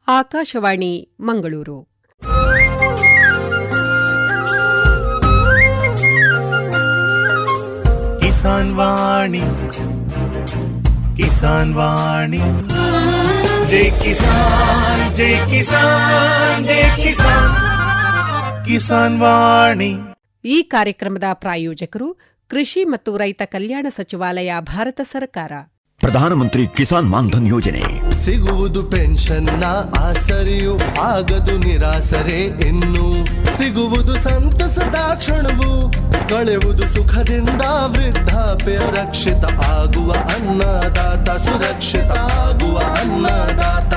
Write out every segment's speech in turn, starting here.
ಆಕಾಶವಾಣಿ ಮಂಗಳೂರು. ಕಿಸಾನ್ ವಾಣಿ, ಕಿಸಾನ್ ವಾಣಿ, ಜೈ ಕಿಸಾನ್, ಜೈ ಕಿಸಾನ್, ಜೈ ಕಿಸಾನ್, ಕಿಸಾನ್ ವಾಣಿ. ಈ ಕಾರ್ಯಕ್ರಮದ ಪ್ರಾಯೋಜಕರು ಕೃಷಿ ಮತ್ತು ರೈತ ಕಲ್ಯಾಣ ಸಚಿವಾಲಯ, ಭಾರತ ಸರ್ಕಾರ. ಪ್ರಧಾನಮಂತ್ರಿ ಕಿಸಾನ್ ಮಾನ್ಧನ್ ಯೋಜನೆ ಸಿಗುವುದು ಪೆನ್ಷನ್ನ ಆಸರೆಯು, ಆಗದು ನಿರಾಸರೆ ಇನ್ನು, ಸಿಗುವುದು ಸಂತಸದ ಕ್ಷಣವು, ಕಳೆಯುವುದು ಸುಖದಿಂದ ವೃದ್ಧಾಪ್ಯ ರಕ್ಷಿತ ಆಗುವ ಅನ್ನದಾತ ಸುರಕ್ಷಿತ ಆಗುವ ಅನ್ನದಾತ.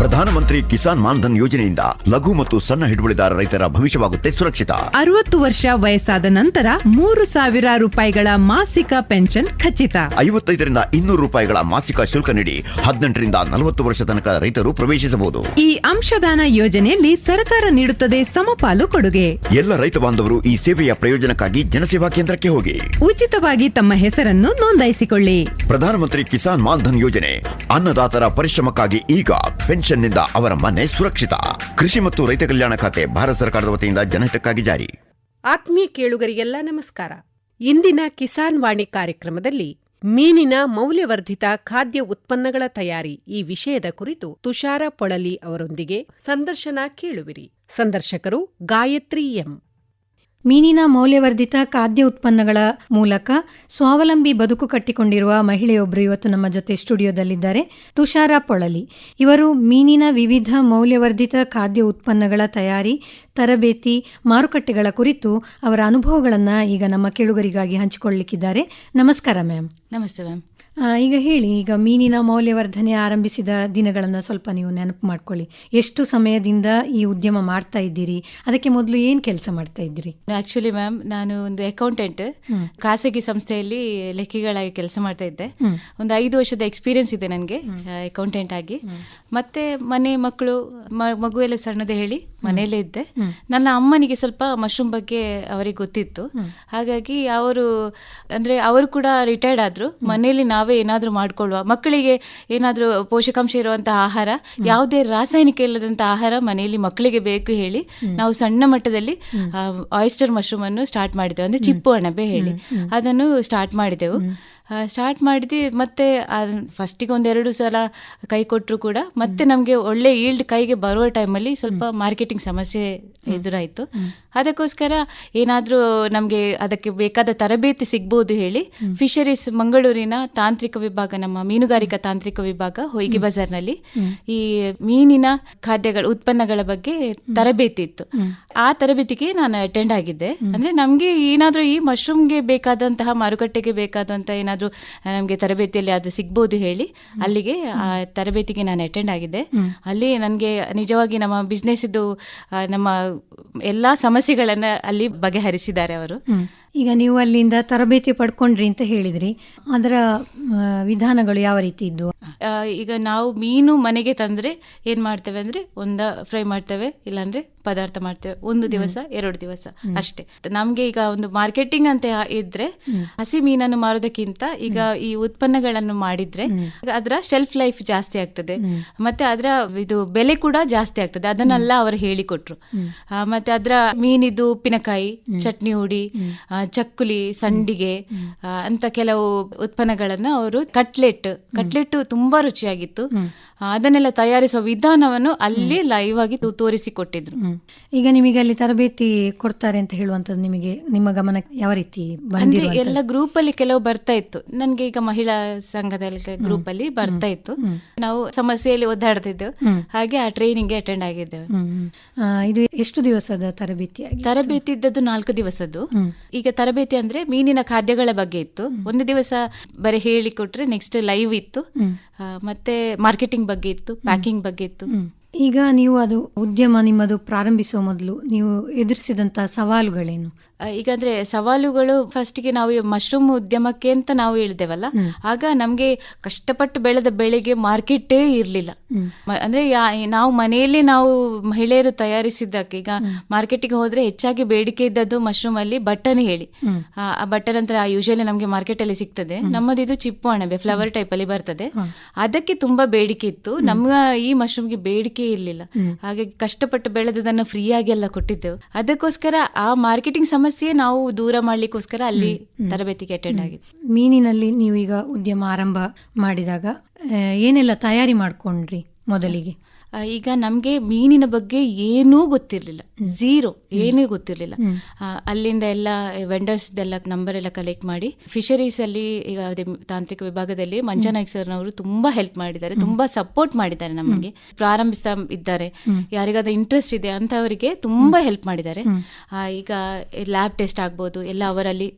ಪ್ರಧಾನಮಂತ್ರಿ ಕಿಸಾನ್ ಮಾನ್ಧನ್ ಯೋಜನೆಯಿಂದ ಲಘು ಮತ್ತು ಸಣ್ಣ ಹಿಡುವಳಿದಾರ ರೈತರ ಭವಿಷ್ಯವಾಗುತ್ತೆ ಸುರಕ್ಷಿತ. 60 ವರ್ಷ ವಯಸ್ಸಾದ ನಂತರ 3,000 ರೂಪಾಯಿಗಳ ಮಾಸಿಕ ಪೆನ್ಷನ್ ಖಚಿತ. 55ರಿಂದ 200 ರೂಪಾಯಿಗಳ ಮಾಸಿಕ ಶುಲ್ಕ ನೀಡಿ 18ರಿಂದ 40 ವರ್ಷ ತನಕ ರೈತರು ಪ್ರವೇಶಿಸಬಹುದು. ಈ ಅಂಶದಾನ ಯೋಜನೆಯಲ್ಲಿ ಸರ್ಕಾರ ನೀಡುತ್ತದೆ ಸಮಪಾಲು ಕೊಡುಗೆ. ಎಲ್ಲ ರೈತ ಬಾಂಧವರು ಈ ಸೇವೆಯ ಪ್ರಯೋಜನಕ್ಕಾಗಿ ಜನಸೇವಾ ಕೇಂದ್ರಕ್ಕೆ ಹೋಗಿ ಉಚಿತವಾಗಿ ತಮ್ಮ ಹೆಸರನ್ನು ನೋಂದಾಯಿಸಿಕೊಳ್ಳಿ. ಪ್ರಧಾನಮಂತ್ರಿ ಕಿಸಾನ್ ಮಾನ್ಧನ್ ಯೋಜನೆ ಅನ್ನದಾತರ ಪರಿಶ್ರಮಕ್ಕಾಗಿ ಈಗ, ಪೆನ್ಷನ್ನಿಂದ ಅವರ ಮನೆ ಸುರಕ್ಷಿತ. ಕೃಷಿ ಮತ್ತು ರೈತ ಕಲ್ಯಾಣ ಖಾತೆ, ಭಾರತ ಸರ್ಕಾರದ ವತಿಯಿಂದ ಜನಹಿತಕ್ಕಾಗಿ ಜಾರಿ. ಆತ್ಮೀಯ ಕೇಳುಗರಿಗೆಲ್ಲ ನಮಸ್ಕಾರ. ಇಂದಿನ ಕಿಸಾನ್ ವಾಣಿ ಕಾರ್ಯಕ್ರಮದಲ್ಲಿ ಮೀನಿನ ಮೌಲ್ಯವರ್ಧಿತ ಖಾದ್ಯ ಉತ್ಪನ್ನಗಳ ತಯಾರಿ ಈ ವಿಷಯದ ಕುರಿತು ತುಷಾರ ಪೊಳಲಿ ಅವರೊಂದಿಗೆ ಸಂದರ್ಶನ ಕೇಳುವಿರಿ. ಸಂದರ್ಶಕರು ಗಾಯತ್ರಿ ಎಂ. ಮೀನಿನ ಮೌಲ್ಯವರ್ಧಿತ ಖಾದ್ಯ ಉತ್ಪನ್ನಗಳ ಮೂಲಕ ಸ್ವಾವಲಂಬಿ ಬದುಕು ಕಟ್ಟಿಕೊಂಡಿರುವ ಮಹಿಳೆಯೊಬ್ಬರು ಇವತ್ತು ನಮ್ಮ ಜೊತೆ ಸ್ಟುಡಿಯೋದಲ್ಲಿದ್ದಾರೆ. ತುಷಾರ ಪೊಳಲಿ ಇವರು ಮೀನಿನ ವಿವಿಧ ಮೌಲ್ಯವರ್ಧಿತ ಖಾದ್ಯ ಉತ್ಪನ್ನಗಳ ತಯಾರಿ, ತರಬೇತಿ, ಮಾರುಕಟ್ಟೆಗಳ ಕುರಿತು ಅವರ ಅನುಭವಗಳನ್ನು ಈಗ ನಮ್ಮ ಕೇಳುಗರಿಗಾಗಿ ಹಂಚಿಕೊಳ್ಳಲಿಕ್ಕಿದ್ದಾರೆ. ನಮಸ್ಕಾರ ಮ್ಯಾಮ್. ನಮಸ್ತೆ ಮ್ಯಾಮ್. ಈಗ ಹೇಳಿ, ಈಗ ಮೀನಿನ ಮೌಲ್ಯವರ್ಧನೆ ಆರಂಭಿಸಿದ ದಿನಗಳನ್ನು ಸ್ವಲ್ಪ ನೀವು ನೆನಪು ಮಾಡ್ಕೊಳ್ಳಿ. ಎಷ್ಟು ಸಮಯದಿಂದ ಈ ಉದ್ಯಮ ಮಾಡ್ತಾ ಇದ್ದೀರಿ? ಅದಕ್ಕೆ ಮೊದಲು ಏನು ಕೆಲಸ ಮಾಡ್ತಾ ಇದ್ದೀರಿ? ಆಕ್ಚುಲಿ ಮ್ಯಾಮ್, ನಾನು ಒಂದು ಅಕೌಂಟೆಂಟ್, ಖಾಸಗಿ ಸಂಸ್ಥೆಯಲ್ಲಿ ಲೆಕ್ಕಿಗಳಾಗಿ ಕೆಲಸ ಮಾಡ್ತಾ ಇದ್ದೆ. ಒಂದು 5 ವರ್ಷದ ಎಕ್ಸ್ಪೀರಿಯನ್ಸ್ ಇದೆ ನನಗೆ ಅಕೌಂಟೆಂಟ್ ಆಗಿ. ಮತ್ತೆ ಮನೆ ಮಕ್ಕಳು ಮಗು ಎಲ್ಲ ಸಣ್ಣದೇ ಹೇಳಿ ಮನೆಯಲ್ಲೇ ಇದ್ದೆ. ನನ್ನ ಅಮ್ಮನಿಗೆ ಸ್ವಲ್ಪ ಮಶ್ರೂಮ್ ಬಗ್ಗೆ ಅವರಿಗೆ ಗೊತ್ತಿತ್ತು. ಹಾಗಾಗಿ ಅವರು ಕೂಡ ರಿಟೈರ್ಡ್ ಆದ್ರು. ಮನೆಯಲ್ಲಿ ನಾವೇ ಏನಾದ್ರೂ ಮಾಡ್ಕೊಳ್ಳುವ, ಮಕ್ಕಳಿಗೆ ಏನಾದ್ರೂ ಪೋಷಕಾಂಶ ಇರುವಂತಹ ಆಹಾರ, ಯಾವುದೇ ರಾಸಾಯನಿಕ ಇಲ್ಲದಂತಹ ಆಹಾರ ಮನೆಯಲ್ಲಿ ಮಕ್ಕಳಿಗೆ ಬೇಕು ಹೇಳಿ ನಾವು ಸಣ್ಣ ಮಟ್ಟದಲ್ಲಿ ಆಯಿಸ್ಟರ್ ಮಶ್ರೂಮ್ ಅನ್ನು ಸ್ಟಾರ್ಟ್ ಮಾಡಿದೆವು. ಅಂದ್ರೆ ಚಿಪ್ಪು ಅಣಬೆ ಹೇಳಿ ಅದನ್ನು ಸ್ಟಾರ್ಟ್ ಮಾಡಿದೆವು. ಮತ್ತೆ ಫಸ್ಟಿಗೆ 1-2 ಸಲ ಕೈ ಕೊಟ್ಟರು ಕೂಡ ಮತ್ತೆ ನಮಗೆ ಒಳ್ಳೆ ಈಲ್ಡ್ ಕೈಗೆ ಬರುವ ಟೈಮಲ್ಲಿ ಸ್ವಲ್ಪ ಮಾರ್ಕೆಟಿಂಗ್ ಸಮಸ್ಯೆ ಎದುರಾಯಿತು. ಅದಕ್ಕೋಸ್ಕರ ಏನಾದರೂ ನಮಗೆ ಅದಕ್ಕೆ ಬೇಕಾದ ತರಬೇತಿ ಸಿಗ್ಬೋದು ಹೇಳಿ ಫಿಶರೀಸ್ ಮಂಗಳೂರಿನ ತಾಂತ್ರಿಕ ವಿಭಾಗ, ನಮ್ಮ ಮೀನುಗಾರಿಕಾ ತಾಂತ್ರಿಕ ವಿಭಾಗ ಹೊಯ್ಗೆ ಬಜಾರ್ನಲ್ಲಿ ಈ ಮೀನಿನ ಖಾದ್ಯಗಳ ಉತ್ಪನ್ನಗಳ ಬಗ್ಗೆ ತರಬೇತಿ ಇತ್ತು. ಆ ತರಬೇತಿಗೆ ನಾನು ಅಟೆಂಡ್ ಆಗಿದ್ದೆ. ಅಂದ್ರೆ ನಮಗೆ ಏನಾದರೂ ಈ ಮಶ್ರೂಮ್ಗೆ ಬೇಕಾದಂತಹ ಮಾರುಕಟ್ಟೆಗೆ ಬೇಕಾದಂತಹ ಏನಾದರೂ ನಮಗೆ ತರಬೇತಿಯಲ್ಲಿ ಅದು ಸಿಗ್ಬೋದು ಹೇಳಿ ಅಲ್ಲಿಗೆ ಆ ತರಬೇತಿಗೆ ನಾನು ಅಟೆಂಡ್ ಆಗಿದ್ದೆ. ಅಲ್ಲಿ ನನಗೆ ನಿಜವಾಗಿ ನಮ್ಮ ಬಿಸ್ನೆಸ್ ಇದ್ದು ನಮ್ಮ ಎಲ್ಲಾ ಸಮಸ್ಯೆಗಳನ್ನ ಅಲ್ಲಿ ಬಗೆಹರಿಸಿದ್ದಾರೆ ಅವರು. ಈಗ ನೀವು ಅಲ್ಲಿಂದ ತರಬೇತಿ ಪಡ್ಕೊಂಡ್ರಿ ಅಂತ ಹೇಳಿದ್ರಿ, ಅದರ ವಿಧಾನಗಳು ಯಾವ ರೀತಿ ಇದ್ದು? ಈಗ ನಾವು ಮೀನು ಮನೆಗೆ ತಂದ್ರೆ ಏನ್ ಮಾಡ್ತೇವೆ ಅಂದ್ರೆ ಫ್ರೈ ಮಾಡ್ತೇವೆ, ಇಲ್ಲಾಂದ್ರೆ ಪದಾರ್ಥ ಮಾಡ್ತೇವೆ. 1 ದಿವಸ 2 ದಿವಸ ಅಷ್ಟೇ. ನಮ್ಗೆ ಈಗ ಒಂದು ಮಾರ್ಕೆಟಿಂಗ್ ಅಂತ ಇದ್ರೆ ಹಸಿ ಮೀನನ್ನು ಮಾರೋದಕ್ಕಿಂತ ಈಗ ಈ ಉತ್ಪನ್ನಗಳನ್ನು ಮಾಡಿದ್ರೆ ಅದರ ಶೆಲ್ಫ್ ಲೈಫ್ ಜಾಸ್ತಿ ಆಗ್ತದೆ, ಮತ್ತೆ ಅದರ ಬೆಲೆ ಕೂಡ ಜಾಸ್ತಿ ಆಗ್ತದೆ. ಅದನ್ನೆಲ್ಲ ಅವರು ಹೇಳಿಕೊಟ್ರು. ಮತ್ತೆ ಅದರ ಮೀನಿದು ಉಪ್ಪಿನಕಾಯಿ, ಚಟ್ನಿ ಹುಡಿ, ಚಕ್ಕುಲಿ, ಸಂಡಿಗೆ ಅಂತ ಕೆಲವು ಉತ್ಪನ್ನಗಳನ್ನ ಅವರು ಕಟ್ಲೆಟ್ ತುಂಬಾ ರುಚಿಯಾಗಿತ್ತು. ಅದನ್ನೆಲ್ಲ ತಯಾರಿಸುವ ವಿಧಾನವನ್ನು ಅಲ್ಲಿ ಲೈವ್ ಆಗಿ ತೋರಿಸಿಕೊಟ್ಟಿದ್ರು. ಈಗ ನಿಮಗೆ ಅಲ್ಲಿ ತರಬೇತಿ ಕೊಡ್ತಾರೆ ಅಂತ ಹೇಳುವಂತದ್ದು ನಿಮ್ಮ ಗಮನ ಯಾವ ರೀತಿ ಬಂದಿದೆ? ಎಲ್ಲ ಗ್ರೂಪ್ ಅಲ್ಲಿ ಕೆಲವು ಬರ್ತಾ ಇತ್ತು. ನನ್ಗೆ ಈಗ ಮಹಿಳಾ ಸಂಘದಲ್ಲಿ ಗ್ರೂಪ್ ಅಲ್ಲಿ ಬರ್ತಾ ಇತ್ತು. ನಾವು ಸಮಸ್ಯೆಯಲ್ಲಿ ಒದ್ದಾಡ್ತಿದ್ದೆವು. ಹಾಗೆ ಆ ಟ್ರೈನಿಂಗ್ ಅಟೆಂಡ್ ಆಗಿದ್ದೇವೆ. ಇದು ಎಷ್ಟು ದಿವಸದ ತರಬೇತಿ? ತರಬೇತಿ ಇದ್ದದ್ದು 4 ದಿವಸದ್ದು. ಈಗ ತರಬೇತಿ ಅಂದ್ರೆ ಮೀನಿನ ಖಾದ್ಯಗಳ ಬಗ್ಗೆ ಇತ್ತು. 1 ದಿವಸ ಬರೀ ಹೇಳಿಕೊಟ್ರೆ, ನೆಕ್ಸ್ಟ್ ಲೈವ್ ಇತ್ತು, ಮತ್ತೆ ಮಾರ್ಕೆಟಿಂಗ್ ಬಗ್ಗೆ ಇತ್ತು, ಪ್ಯಾಕಿಂಗ್ ಬಗ್ಗೆ ಇತ್ತು. ಈಗ ನೀವು ಅದು ಉದ್ಯಮ ನಿಮ್ಮದು ಪ್ರಾರಂಭಿಸುವ ಮೊದಲು ನೀವು ಎದುರಿಸಿದಂತಹ ಸವಾಲುಗಳೇನು? ಈಗ ಅಂದ್ರೆ ಸವಾಲುಗಳು, ಫಸ್ಟಿಗೆ ನಾವು ಮಶ್ರೂಮ್ ಉದ್ಯಮಕ್ಕೆ ಅಂತ ನಾವು ಹೇಳಿದೆವಲ್ಲ, ಆಗ ನಮ್ಗೆ ಕಷ್ಟಪಟ್ಟು ಬೆಳೆದ ಬೆಳೆಗೆ ಮಾರ್ಕೆಟೇ ಇರ್ಲಿಲ್ಲ. ಅಂದ್ರೆ ನಾವು ಮನೆಯಲ್ಲಿ ನಾವು ಮಹಿಳೆಯರು ತಯಾರಿಸಿದ್ದಕ್ಕೆ ಈಗ ಮಾರ್ಕೆಟಿಗೆ ಹೋದ್ರೆ ಹೆಚ್ಚಾಗಿ ಬೇಡಿಕೆ ಇದ್ದದ್ದು ಮಶ್ರೂಮ್ ಅಲ್ಲಿ ಬಟನ್ ಹೇಳಿ, ಆ ಬಟನ್ ಅಂತ ಯೂಶಲಿ ನಮ್ಗೆ ಮಾರ್ಕೆಟ್ ಅಲ್ಲಿ ಸಿಗ್ತದೆ. ನಮ್ಮದಿದು ಚಿಪ್ಪು ಅಣಬೆ ಫ್ಲವರ್ ಟೈಪ್ ಅಲ್ಲಿ ಬರ್ತದೆ. ಅದಕ್ಕೆ ತುಂಬಾ ಬೇಡಿಕೆ ಇತ್ತು. ನಮ್ಮ ಈ ಮಶ್ರೂಮ್ಗೆ ಬೇಡಿಕೆ ಬೇಕೇ ಇರಲಿಲ್ಲ. ಹಾಗಾಗಿ ಕಷ್ಟಪಟ್ಟು ಬೆಳೆದದನ್ನು ಫ್ರೀಯಾಗಿ ಎಲ್ಲ ಕೊಟ್ಟಿದ್ದೆವು. ಅದಕ್ಕೋಸ್ಕರ ಆ ಮಾರ್ಕೆಟಿಂಗ್ ಸಮಸ್ಯೆ ನಾವು ದೂರ ಮಾಡ್ಲಿಕ್ಕೋಸ್ಕರ ಅಲ್ಲಿ ತರಬೇತಿಗೆ ಅಟೆಂಡ್ ಆಗಿದೆ. ಮೀನಿನಲ್ಲಿ ನೀವು ಈಗ ಉದ್ಯಮ ಆರಂಭ ಮಾಡಿದಾಗ ಏನೆಲ್ಲ ತಯಾರಿ ಮಾಡ್ಕೊಂಡ್ರಿ ಮೊದಲಿಗೆ? ಈಗ ನಮಗೆ ಮೀನಿನ ಬಗ್ಗೆ ಏನೂ ಗೊತ್ತಿರಲಿಲ್ಲ, ಝೀರೋ, ಏನೂ ಗೊತ್ತಿರಲಿಲ್ಲ. ಅಲ್ಲಿಂದ ಎಲ್ಲ ವೆಂಡರ್ಸ್ದೆಲ್ಲ ನಂಬರ್ ಎಲ್ಲ ಕಲೆಕ್ಟ್ ಮಾಡಿ ಫಿಶರೀಸ್ ಅಲ್ಲಿ ಈಗ ಅದೇ ತಾಂತ್ರಿಕ ವಿಭಾಗದಲ್ಲಿ ಮಂಜನಾಯ್ಕ್ ಸರ್ನವರು ತುಂಬಾ ಹೆಲ್ಪ್ ಮಾಡಿದ್ದಾರೆ, ತುಂಬಾ ಸಪೋರ್ಟ್ ಮಾಡಿದ್ದಾರೆ. ನಮಗೆ ಪ್ರಾರಂಭಿಸ್ತಾ ಇದ್ದಾರೆ, ಯಾರಿಗಾದ್ರೂ ಇಂಟ್ರೆಸ್ಟ್ ಇದೆ ಅಂತವರಿಗೆ ತುಂಬಾ ಹೆಲ್ಪ್ ಮಾಡಿದ್ದಾರೆ. ಈಗ ಲ್ಯಾಬ್ ಟೆಸ್ಟ್ ಆಗ್ಬೋದು ಎಲ್ಲ ಅವರಲ್ಲಿ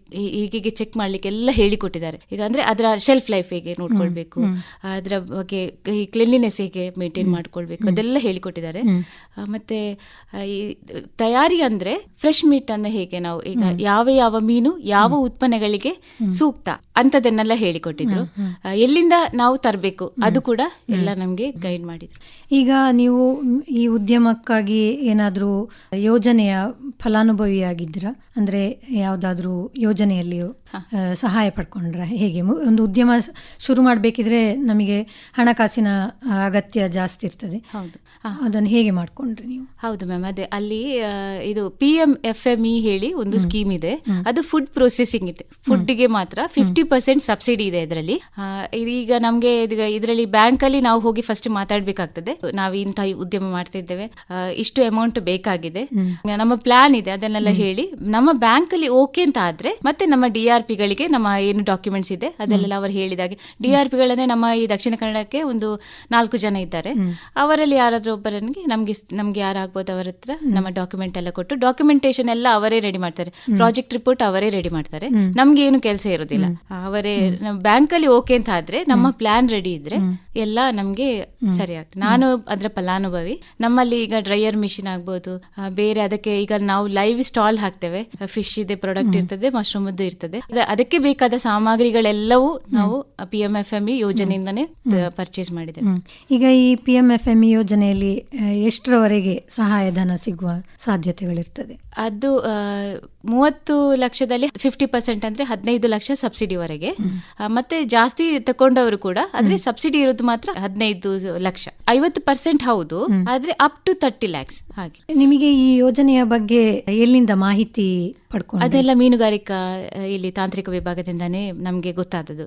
ಹೀಗೆ ಚೆಕ್ ಮಾಡ್ಲಿಕ್ಕೆ ಎಲ್ಲ ಹೇಳಿಕೊಟ್ಟಿದ್ದಾರೆ. ಈಗ ಅಂದ್ರೆ ಅದರ ಶೆಲ್ಫ್ ಲೈಫ್ ಹೇಗೆ ನೋಡ್ಕೊಳ್ಬೇಕು, ಅದರ ಬಗ್ಗೆ ಈ ಕ್ಲೀನ್ಲಿನೆಸ್ ಹೇಗೆ ಮೇಂಟೈನ್ ಮಾಡ್ಕೊಳ್ಬೇಕು ಅದೆಲ್ಲ ಹೇಳಿಕೊಟ್ಟಿದ್ದಾರೆ. ಮತ್ತೆ ಈ ತಯಾರಿ ಅಂದ್ರೆ ಫ್ರೆಶ್ ಮೀಟ್ ಅನ್ನು ಹೇಗೆ ನಾವು ಈಗ ಯಾವ ಯಾವ ಮೀನು ಯಾವ ಉತ್ಪನ್ನಗಳಿಗೆ ಸೂಕ್ತ ಅಂತದನ್ನೆಲ್ಲ ಹೇಳಿಕೊಟ್ಟಿದ್ರು. ಎಲ್ಲಿಂದ ನಾವು ತರಬೇಕು ಅದು ಕೂಡ ಎಲ್ಲ ನಮ್ಗೆ ಗೈಡ್ ಮಾಡಿದ್ರು. ಈಗ ನೀವು ಈ ಉದ್ಯಮಕ್ಕಾಗಿ ಏನಾದ್ರೂ ಯೋಜನೆಯ ಫಲಾನುಭವಿಯಾಗಿದ್ದೀರಾ? ಅಂದ್ರೆ ಯಾವ್ದಾದ್ರೂ ಯೋಜನೆಯಲ್ಲಿ ಸಹಾಯ ಪಡ್ಕೊಂಡ್ರ? ಹೇಗೆ ಒಂದು ಉದ್ಯಮ ಶುರು ಮಾಡಬೇಕಿದ್ರೆ ನಮಗೆ ಹಣಕಾಸಿನ ಅಗತ್ಯ ಜಾಸ್ತಿ ಇರ್ತದೆ, ಅದನ್ನು ಹೇಗೆ ಮಾಡ್ಕೊಂಡ್ರಿ ನೀವು? ಹೌದು ಮ್ಯಾಮ್, ಅದೇ ಅಲ್ಲಿ ಇದು PMFME ಹೇಳಿ ಒಂದು ಸ್ಕೀಮ್ ಇದೆ. ಅದು ಫುಡ್ ಪ್ರೊಸೆಸಿಂಗ್ ಇದೆ, ಫುಡ್ಗೆ ಮಾತ್ರ 50% ಸಬ್ಸಿಡಿ ಇದೆ ಇದರಲ್ಲಿ. ಈಗ ನಮ್ಗೆ ಇದರಲ್ಲಿ ಬ್ಯಾಂಕ್ ಅಲ್ಲಿ ನಾವು ಹೋಗಿ ಫಸ್ಟ್ ಮಾತಾಡ್ಬೇಕಾಗ್ತದೆ, ನಾವು ಇಂಥ ಉದ್ಯಮ ಮಾಡ್ತಾ ಇದ್ದೇವೆ, ಇಷ್ಟು ಅಮೌಂಟ್ ಬೇಕಾಗಿದೆ, ನಮ್ಮ ಪ್ಲಾನ್ ಇದೆ, ಅದನ್ನೆಲ್ಲ ಹೇಳಿ ನಮ್ಮ ಬ್ಯಾಂಕ್ ಅಲ್ಲಿ ಓಕೆ ಅಂತ ಆದ್ರೆ ಮತ್ತೆ ನಮ್ಮ DRP ಗಳಿಗೆ ನಮ್ಮ ಏನು ಡಾಕ್ಯುಮೆಂಟ್ಸ್ ಇದೆ ಅದೆಲ್ಲ ಅವರು ಹೇಳಿದಾಗೆ, DRP ಗಳನ್ನೇ ನಮ್ಮ ಈ ದಕ್ಷಿಣ ಕನ್ನಡಕ್ಕೆ ಒಂದು 4 ಜನ ಇದ್ದಾರೆ, ಅವರಲ್ಲಿ ಯಾರಾದ್ರೂ ಒಬ್ಬರನಿಗೆ ನಮ್ಗೆ ಯಾರಾಗ್ಬೋದು ಅವರ ಹತ್ರ ನಮ್ಮ ಡಾಕ್ಯುಮೆಂಟ್ ಎಲ್ಲ ಕೊಟ್ಟು ಡಾಕ್ಯುಮೆಂಟೇಶನ್ ಎಲ್ಲ ಅವರೇ ರೆಡಿ ಮಾಡ್ತಾರೆ, ಪ್ರಾಜೆಕ್ಟ್ ರಿಪೋರ್ಟ್ ಅವರೇ ರೆಡಿ ಮಾಡ್ತಾರೆ, ನಮ್ಗೆ ಏನು ಕೆಲಸ ಇರೋದಿಲ್ಲ. ಅವರೇ ಬ್ಯಾಂಕ್ ಅಲ್ಲಿ ಓಕೆ ಅಂತ ಆದ್ರೆ ನಮ್ಮ ಪ್ಲಾನ್ ರೆಡಿ ಇದ್ರೆ ಎಲ್ಲ ನಮ್ಗೆ ಸರಿ ಆಗ್ತದೆ. ನಾನು ಅದ್ರ ಫಲಾನುಭವಿ. ನಮ್ಮಲ್ಲಿ ಈಗ ಡ್ರೈಯರ್ ಮಿಷಿನ್ ಆಗ್ಬೋದು, ಬೇರೆ ಅದಕ್ಕೆ ಈಗ ನಾವು ಲೈವ್ ಸ್ಟಾಲ್ ಹಾಕ್ತೇವೆ, ಫಿಶ್ ಇದೆ ಪ್ರಾಡಕ್ಟ್ ಇರ್ತದೆ, ಮಶ್ರೂಮ್ ಇರ್ತದೆ, ಅದಕ್ಕೆ ಬೇಕಾದ ಸಾಮಗ್ರಿಗಳೆಲ್ಲವೂ ನಾವು PMFME ಯೋಜನೆಯಿಂದಾನೇ ಪರ್ಚೇಸ್ ಮಾಡಿದ್ದೇವೆ. ಈಗ ಈ PMFME ಯೋಜನೆಯಲ್ಲಿ ಎಷ್ಟರವರೆಗೆ ಸಹಾಯಧನ ಸಿಗುವ ಸಾಧ್ಯತೆಗಳಿರ್ತದೆ? ಅದು 30 ಲಕ್ಷದಲ್ಲಿ 50% ಅಂದ್ರೆ 15 ಲಕ್ಷ ಸಬ್ಸಿಡಿವರೆಗೆ, ಮತ್ತೆ ಜಾಸ್ತಿ ತಕೊಂಡವರು ಕೂಡ ಆದ್ರೆ ಸಬ್ಸಿಡಿ ಇರೋದು ಮಾತ್ರ 15 ಲಕ್ಷ. 50% ಹೌದು, ಆದ್ರೆ ಅಪ್ ಟು 30 lakhs ಹಾಗೆ. ನಿಮಗೆ ಈ ಯೋಜನೆಯ ಬಗ್ಗೆ ಎಲ್ಲಿಂದ ಮಾಹಿತಿ ಪಡ್ಕೊಂಡು? ಅದೆಲ್ಲ ಮೀನುಗಾರಿಕಾ ಇಲ್ಲಿ ತಾಂತ್ರಿಕ ವಿಭಾಗದಿಂದಾನೇ ನಮ್ಗೆ ಗೊತ್ತಾದದ್ದು.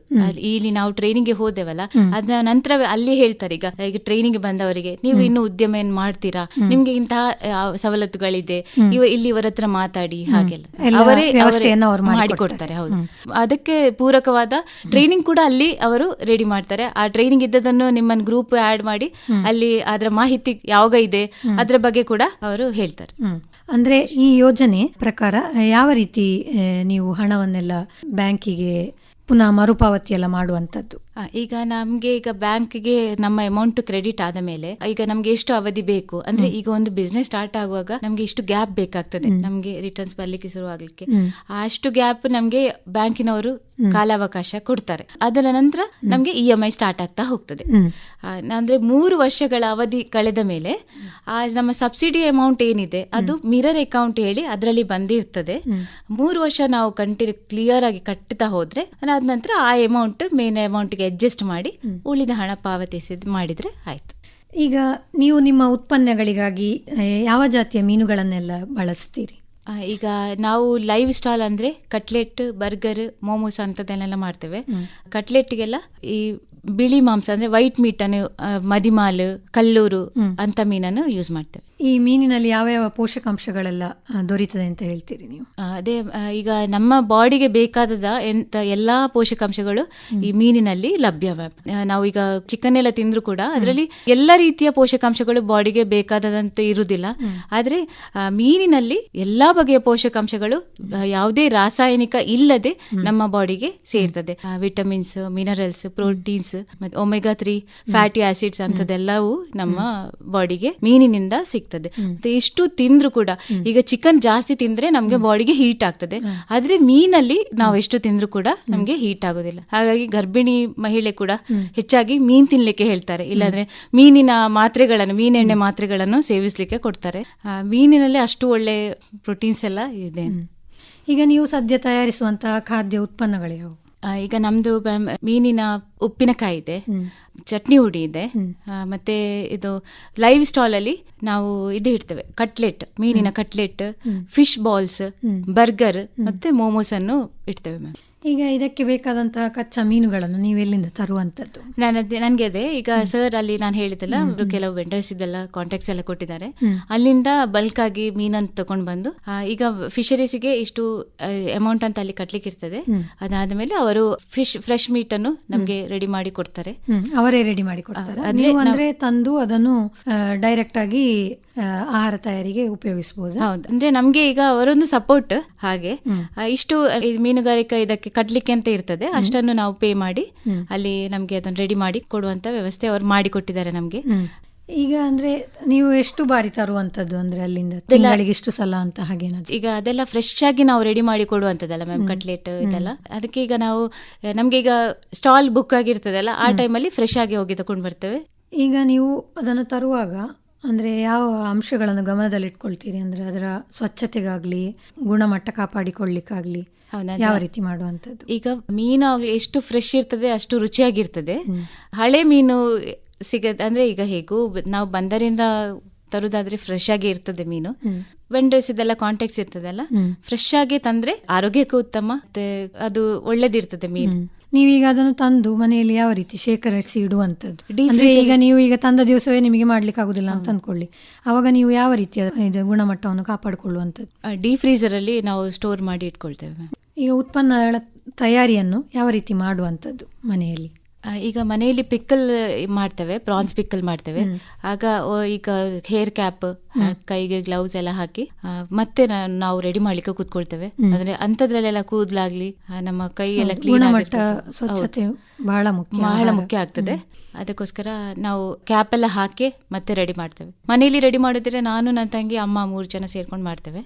ಇಲ್ಲಿ ನಾವು ಟ್ರೈನಿಂಗ್ಗೆ ಹೋದೆವಲ್ಲ, ಅದ ನಂತರ ಅಲ್ಲಿ ಹೇಳ್ತಾರೆ ಈಗ ಟ್ರೈನಿಂಗ್ ಬಂದವರಿಗೆ ನೀವು ಇನ್ನು ಉದ್ಯಮ ಏನ್ ಮಾಡ್ತೀರಾ, ನಿಮ್ಗೆ ಇಂತಹ ಸವಲತ್ತುಗಳಿದೆ, ಇಲ್ಲಿ ಇವರ ಹತ್ರ ಮಾತಾಡಿ, ಹಾಗೆಲ್ಲ ಅವರೇ ಮಾಡಿಕೊಡ್ತಾರೆ. ಹೌದು, ಅದಕ್ಕೆ ಪೂರಕವಾದ ಟ್ರೈನಿಂಗ್ ಕೂಡ ಅಲ್ಲಿ ಅವರು ರೆಡಿ ಮಾಡ್ತಾರೆ. ಆ ಟ್ರೈನಿಂಗ್ ಇದ್ದದನ್ನು ನಿಮ್ಮನ್ನ ಗ್ರೂಪ್ ಆಡ್ ಮಾಡಿ ಅಲ್ಲಿ ಅದರ ಮಾಹಿತಿ ಯಾವಾಗ ಇದೆ ಅದ್ರ ಬಗ್ಗೆ ಕೂಡ ಅವರು ಹೇಳ್ತಾರೆ. ಅಂದ್ರೆ ಈ ಯೋಜನೆ ಪ್ರಕಾರ ಯಾವ ರೀತಿ ನೀವು ಹಣವನ್ನೆಲ್ಲ ಬ್ಯಾಂಕಿಗೆ ಪುನಃ ಮರುಪಾವತಿ ಎಲ್ಲ ಮಾಡುವಂತದ್ದು? ಈಗ ನಮ್ಗೆ ಈಗ ಬ್ಯಾಂಕ್ಗೆ ನಮ್ಮ ಅಮೌಂಟ್ ಕ್ರೆಡಿಟ್ ಆದ ಮೇಲೆ ಈಗ ನಮ್ಗೆ ಎಷ್ಟು ಅವಧಿ ಬೇಕು ಅಂದ್ರೆ, ಈಗ ಒಂದು ಬಿಸ್ನೆಸ್ ಸ್ಟಾರ್ಟ್ ಆಗುವಾಗ ನಮ್ಗೆ ಇಷ್ಟು ಗ್ಯಾಪ್ ಬೇಕಾಗ್ತದೆ ನಮ್ಗೆ ರಿಟರ್ನ್ಸ್ ಬರ್ಲಿಕ್ಕೆ ಶುರು ಆಗ್ಲಿಕ್ಕೆ. ಅಷ್ಟು ಗ್ಯಾಪ್ ನಮ್ಗೆ ಬ್ಯಾಂಕಿನವರು ಕಾಲಾವಕಾಶ ಕೊಡ್ತಾರೆ. ಅದರ ನಂತರ ನಮ್ಗೆ EMI ಸ್ಟಾರ್ಟ್ ಆಗ್ತಾ ಹೋಗ್ತದೆ. ಅಂದ್ರೆ 3 ವರ್ಷಗಳ ಅವಧಿ ಕಳೆದ ಮೇಲೆ ನಮ್ಮ ಸಬ್ಸಿಡಿ ಅಮೌಂಟ್ ಏನಿದೆ ಅದು ಮಿರರ್ ಅಕೌಂಟ್ ಹೇಳಿ ಅದರಲ್ಲಿ ಬಂದಿರ್ತದೆ. 3 ವರ್ಷ ನಾವು ಕ್ಲಿಯರ್ ಆಗಿ ಕಟ್ತಾ ಹೋದ್ರೆ ಅದಾದ ನಂತರ ಆ ಅಮೌಂಟ್ ಮೇನ್ ಅಮೌಂಟ್ಗೆ ಅಡ್ಜಸ್ಟ್ ಮಾಡಿ ಉಳಿದ ಹಣ ಪಾವತಿಸಿದ್ ಮಾಡಿದ್ರೆ ಆಯ್ತು. ಈಗ ನೀವು ನಿಮ್ಮ ಉತ್ಪನ್ನಗಳಿಗಾಗಿ ಯಾವ ಜಾತಿಯ ಮೀನುಗಳನ್ನೆಲ್ಲ ಬಳಸ್ತೀರಿ? ಈಗ ನಾವು ಲೈವ್ ಸ್ಟಾಲ್ ಅಂದ್ರೆ ಕಟ್ಲೆಟ್, ಬರ್ಗರ್, ಮೋಮೋಸ್ ಅಂತದನ್ನೆಲ್ಲ ಮಾಡ್ತೇವೆ. ಕಟ್ಲೆಟ್ಗೆಲ್ಲ ಈ ಬಿಳಿ ಮಾಂಸ ಅಂದ್ರೆ ವೈಟ್ ಮೀಟ್ ಅನ್ನು ಮದಿಮಾಲು, ಕಲ್ಲೂರು ಅಂತ ಮೀನನ್ನು ಯೂಸ್ ಮಾಡ್ತೇವೆ. ಈ ಮೀನಿನಲ್ಲಿ ಯಾವ ಯಾವ ಪೋಷಕಾಂಶಗಳೆಲ್ಲ ದೊರೀತದೆ ಅಂತ ಹೇಳ್ತೀರಿ ನೀವು? ಅದೇ ಈಗ ನಮ್ಮ ಬಾಡಿಗೆ ಬೇಕಾದ ಎಲ್ಲಾ ಪೋಷಕಾಂಶಗಳು ಈ ಮೀನಿನಲ್ಲಿ ಲಭ್ಯ. ನಾವು ಈಗ ಚಿಕನ್ ಎಲ್ಲ ತಿಂದ್ರು ಕೂಡ ಅದರಲ್ಲಿ ಎಲ್ಲ ರೀತಿಯ ಪೋಷಕಾಂಶಗಳು ಬಾಡಿಗೆ ಬೇಕಾದಂತ ಇರುವುದಿಲ್ಲ. ಆದ್ರೆ ಮೀನಿನಲ್ಲಿ ಎಲ್ಲಾ ಬಗೆಯ ಪೋಷಕಾಂಶಗಳು ಯಾವುದೇ ರಾಸಾಯನಿಕ ಇಲ್ಲದೆ ನಮ್ಮ ಬಾಡಿಗೆ ಸೇರ್ತದೆ. ವಿಟಮಿನ್ಸ್, ಮಿನರಲ್ಸ್, ಪ್ರೋಟೀನ್ಸ್, ಮತ್ತೆ ಒಮೆಗಾ 3 ಫ್ಯಾಟಿ ಆಸಿಡ್ಸ್ ಅಂತದೆಲ್ಲವೂ ನಮ್ಮ ಬಾಡಿಗೆ ಮೀನಿನಿಂದ ಸಿಗ್ತದೆ. ಮತ್ತೆ ಎಷ್ಟು ತಿಂದ್ರು ಕೂಡ ಈಗ ಚಿಕನ್ ಜಾಸ್ತಿ ತಿಂದ್ರೆ ನಮ್ಗೆ ಬಾಡಿಗೆ ಹೀಟ್ ಆಗ್ತದೆ, ಆದ್ರೆ ಮೀನಲ್ಲಿ ನಾವು ಎಷ್ಟು ತಿಂದ್ರು ಕೂಡ ನಮ್ಗೆ ಹೀಟ್ ಆಗೋದಿಲ್ಲ. ಹಾಗಾಗಿ ಗರ್ಭಿಣಿ ಮಹಿಳೆ ಕೂಡ ಹೆಚ್ಚಾಗಿ ಮೀನ್ ತಿನ್ಲಿಕ್ಕೆ ಹೇಳ್ತಾರೆ, ಇಲ್ಲಾಂದ್ರೆ ಮೀನೆಣ್ಣೆ ಮಾತ್ರೆಗಳನ್ನು ಸೇವಿಸ್ಲಿಕ್ಕೆ ಕೊಡ್ತಾರೆ. ಮೀನಿನಲ್ಲಿ ಅಷ್ಟು ಒಳ್ಳೆ ಪ್ರೋಟೀನ್ಸ್ ಎಲ್ಲ ಇದೆ. ಈಗ ನೀವು ಸದ್ಯ ತಯಾರಿಸುವಂತಹ ಖಾದ್ಯ ಉತ್ಪನ್ನಗಳು ಯಾವುವು? ಈಗ ನಮ್ದು ಮೀನಿನ ಉಪ್ಪಿನಕಾಯಿ ಇದೆ, ಚಟ್ನಿ ಹುಡಿ ಇದೆ, ಮತ್ತೆ ಇದು ಲೈವ್ ಸ್ಟಾಲ್ ಅಲ್ಲಿ ನಾವು ಇದು ಇಡ್ತೇವೆ, ಕಟ್ಲೆಟ್, ಮೀನಿನ ಕಟ್ಲೆಟ್, ಫಿಶ್ ಬಾಲ್ಸ್, ಬರ್ಗರ್ ಮತ್ತೆ ಮೋಮೋಸ್ ಅನ್ನು ಇಡ್ತೇವೆ ಮ್ಯಾಮ್. ಈಗ ಇದಕ್ಕೆ ಬೇಕಾದಂತಹ ಕಚ್ಚಾ ಮೀನುಗಳನ್ನು ನೀವೆಲ್ಲಿಂದ ತರುವಂತದ್ದು? ನನಗೆ ಅದೇ ಈಗ ಸರ್ ಅಲ್ಲಿ ನಾನು ಹೇಳಿದಲ್ಲ, ಅವರು ಕೆಲವು ವೆಂಡರ್ಸ್ ಇದೆಲ್ಲ ಕಾಂಟ್ಯಾಕ್ಟ್ಸ್ ಎಲ್ಲ ಕೊಟ್ಟಿದ್ದಾರೆ, ಅಲ್ಲಿಂದ ಬಲ್ಕ್ ಆಗಿ ಮೀನನ್ನು ತಗೊಂಡು ಬಂದು ಈಗ ಫಿಶರೀಸ್ಗೆ ಇಷ್ಟು ಅಮೌಂಟ್ ಅಂತ ಅಲ್ಲಿ ಕಟ್ಲಿಕ್ಕೆ ಇರ್ತದೆ. ಅದಾದ್ಮೇಲೆ ಅವರು ಫ್ರೆಶ್ ಮೀಟ್ ಅನ್ನು ನಮ್ಗೆ ರೆಡಿ ಮಾಡಿ ಕೊಡ್ತಾರೆ. ಅವರೇ ರೆಡಿ ಮಾಡಿ ಕೊಡ್ತಾರೆ, ಅಂದ್ರೆ ತಂದು ಅದನ್ನು ಡೈರೆಕ್ಟ್ ಆಗಿ ಆಹಾರ ತಯಾರಿಗೆ ಉಪಯೋಗಿಸಬಹುದು. ಹೌದು, ಅಂದ್ರೆ ನಮ್ಗೆ ಈಗ ಅವರೊಂದು ಸಪೋರ್ಟ್. ಹಾಗೆ ಇಷ್ಟು ಮೀನುಗಾರಿಕಾ ಇದಕ್ಕೆ ಕಟ್ಲಿಕ್ಕೆ ಅಂತ ಇರ್ತದೆ, ಅಷ್ಟನ್ನು ನಾವು ಪೇ ಮಾಡಿ ಅಲ್ಲಿ ನಮ್ಗೆ ಅದನ್ನು ರೆಡಿ ಮಾಡಿ ಕೊಡುವಂತ ವ್ಯವಸ್ಥೆ ಅವರು ಮಾಡಿ ಕೊಟ್ಟಿದ್ದಾರೆ ನಮ್ಗೆ. ಈಗ ಅಂದ್ರೆ ನೀವು ಎಷ್ಟು ಬಾರಿ ತರುವಂತದ್ದು, ಅಂದ್ರೆ ಅಲ್ಲಿಂದ ತಿಂಗಳಿಗೆ ಇಷ್ಟು ಸಲ ಅಂತ ಹಾಗೇನಾದ್ರು? ಈಗ ಅದೆಲ್ಲ ಫ್ರೆಶ್ ಆಗಿ ನಾವು ರೆಡಿ ಮಾಡಿ ಕೊಡುವಂತದ್ದಲ್ಲ ಮ್ಯಾಮ್, ಕಟ್ಲೆಟ್ ಇದೆಲ್ಲ. ಅದಕ್ಕೆ ಈಗ ನಾವು ನಮ್ಗೆ ಈಗ ಸ್ಟಾಲ್ ಬುಕ್ ಆಗಿರ್ತದಲ್ಲ, ಆ ಟೈಮಲ್ಲಿ ಫ್ರೆಶ್ ಆಗಿ ಹೋಗಿ ತಗೊಂಡು ಬರ್ತೇವೆ. ಈಗ ನೀವು ಅದನ್ನು ತರುವಾಗ ಅಂದ್ರೆ ಯಾವ ಅಂಶಗಳನ್ನು ಗಮನದಲ್ಲಿಟ್ಕೊಳ್ತೀರಿ? ಅಂದ್ರೆ ಅದರ ಸ್ವಚ್ಛತೆಗಾಗ್ಲಿ, ಗುಣಮಟ್ಟ ಕಾಪಾಡಿಕೊಳ್ಳಿಕ್ಕಾಗ್ಲಿ ಯಾವ ರೀತಿ ಮಾಡುವಂಥದ್ದು? ಈಗ ಮೀನು ಎಷ್ಟು ಫ್ರೆಶ್ ಇರ್ತದೆ ಅಷ್ಟು ರುಚಿಯಾಗಿರ್ತದೆ. ಹಳೆ ಮೀನು ಅಂದ್ರೆ ಈಗ ಹೇಗೂ ನಾವು ಬಂದರಿಂದ ತರುದಾದ್ರೆ ಫ್ರೆಶ್ ಆಗಿ ಇರ್ತದೆ ಮೀನು. ವೆಂಡರ್ಸ್ ಇದೆಲ್ಲ ಕಾಂಟ್ಯಾಕ್ಟ್ಸ್ ಇರ್ತದಲ್ಲ, ಫ್ರೆಶ್ ಆಗಿ ತಂದ್ರೆ ಆರೋಗ್ಯಕ್ಕೂ ಉತ್ತಮ, ಮತ್ತೆ ಅದು ಒಳ್ಳೇದಿರ್ತದೆ ಮೀನು. ನೀವೀಗ ಅದನ್ನು ತಂದು ಮನೆಯಲ್ಲಿ ಯಾವ ರೀತಿ ಶೇಖರಿಸಿ ಇಡುವಂಥದ್ದು? ಅಂದ್ರೆ ಈಗ ನೀವು ಈಗ ತಂದ ದಿವಸವೇ ನಿಮಗೆ ಮಾಡ್ಲಿಕ್ಕೆ ಆಗುದಿಲ್ಲ ಅಂತ ಅಂದ್ಕೊಳ್ಳಿ, ಅವಾಗ ನೀವು ಯಾವ ರೀತಿಯ ಇದು ಗುಣಮಟ್ಟವನ್ನು ಕಾಪಾಡಿಕೊಳ್ಳುವಂಥದ್ದು? ಡೀಪ್ ಫ್ರೀಸರ್ ಅಲ್ಲಿ ನಾವು ಸ್ಟೋರ್ ಮಾಡಿ ಇಟ್ಕೊಳ್ತೇವೆ. ಈಗ ಉತ್ಪನ್ನಗಳ ತಯಾರಿಯನ್ನು ಯಾವ ರೀತಿ ಮಾಡುವಂಥದ್ದು ಮನೆಯಲ್ಲಿ? ಈಗ ಮನೆಯಲ್ಲಿ ಪಿಕ್ಕಲ್ ಮಾಡ್ತೇವೆ, ಪ್ರಾನ್ಸ್ ಪಿಕ್ಕಲ್ ಮಾಡ್ತೇವೆ. ಆಗ ಈಗ ಹೇರ್ ಕ್ಯಾಪ್, ಕೈಗೆ ಗ್ಲೌಸ್ ಎಲ್ಲ ಹಾಕಿ ಮತ್ತೆ ನಾವು ರೆಡಿ ಮಾಡ್ಲಿಕ್ಕೆ ಕೂತ್ಕೊಳ್ತೇವೆ. ಅಂದ್ರೆ ಅಂತದ್ರಲ್ಲೆಲ್ಲ ಕೂದಲಾಗ್ಲಿ, ನಮ್ಮ ಕೈ ಎಲ್ಲ ಕ್ಲೀನ್ ಸ್ವಚ್ಛತೆ ಬಹಳ ಮುಖ್ಯ ಆಗ್ತದೆ. ಅದಕ್ಕೋಸ್ಕರ ನಾವು ಕ್ಯಾಪ್ ಎಲ್ಲ ಹಾಕಿ ಮತ್ತೆ ರೆಡಿ ಮಾಡ್ತೇವೆ. ಮನೆಯಲ್ಲಿ ರೆಡಿ ಮಾಡಿದ್ರೆ ನಾನು, ನನ್ನ ತಂಗಿ, ಅಮ್ಮ 3 ಜನ ಸೇರ್ಕೊಂಡು ಮಾಡ್ತೇವೆ.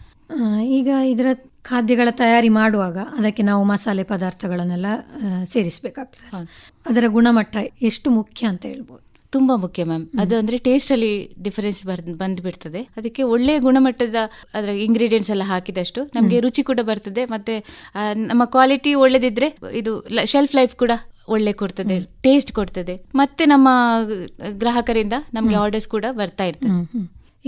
ಈಗ ಇದರ ಖಾದ್ಯಗಳ ತಯಾರಿ ಮಾಡುವಾಗ ಅದಕ್ಕೆ ನಾವು ಮಸಾಲೆ ಪದಾರ್ಥಗಳನ್ನೆಲ್ಲ ಸೇರಿಸಬೇಕಾಗ್ತದೆ. ಅದರ ಗುಣಮಟ್ಟ ಎಷ್ಟು ಮುಖ್ಯ ಅಂತ ಹೇಳ್ಬೋದು? ತುಂಬಾ ಮುಖ್ಯ ಮ್ಯಾಮ್. ಅದು ಅಂದ್ರೆ ಟೇಸ್ಟ್ ಅಲ್ಲಿ ಡಿಫರೆನ್ಸ್ ಬಂದ್ಬಿಡ್ತದೆ. ಅದಕ್ಕೆ ಒಳ್ಳೆಯ ಗುಣಮಟ್ಟದ ಅದರ ಇಂಗ್ರೀಡಿಯೆಂಟ್ಸ್ ಎಲ್ಲ ಹಾಕಿದಷ್ಟು ನಮ್ಗೆ ರುಚಿ ಕೂಡ ಬರ್ತದೆ. ಮತ್ತೆ ನಮ್ಮ ಕ್ವಾಲಿಟಿ ಒಳ್ಳೆದಿದ್ರೆ ಇದು ಶೆಲ್ಫ್ ಲೈಫ್ ಕೂಡ ಒಳ್ಳೆ ಕೊಡ್ತದೆ, ಟೇಸ್ಟ್ ಕೊಡ್ತದೆ. ಮತ್ತೆ ನಮ್ಮ ಗ್ರಾಹಕರಿಂದ ನಮ್ಗೆ ಆರ್ಡರ್ಸ್ ಕೂಡ ಬರ್ತಾ ಇರ್ತದೆ.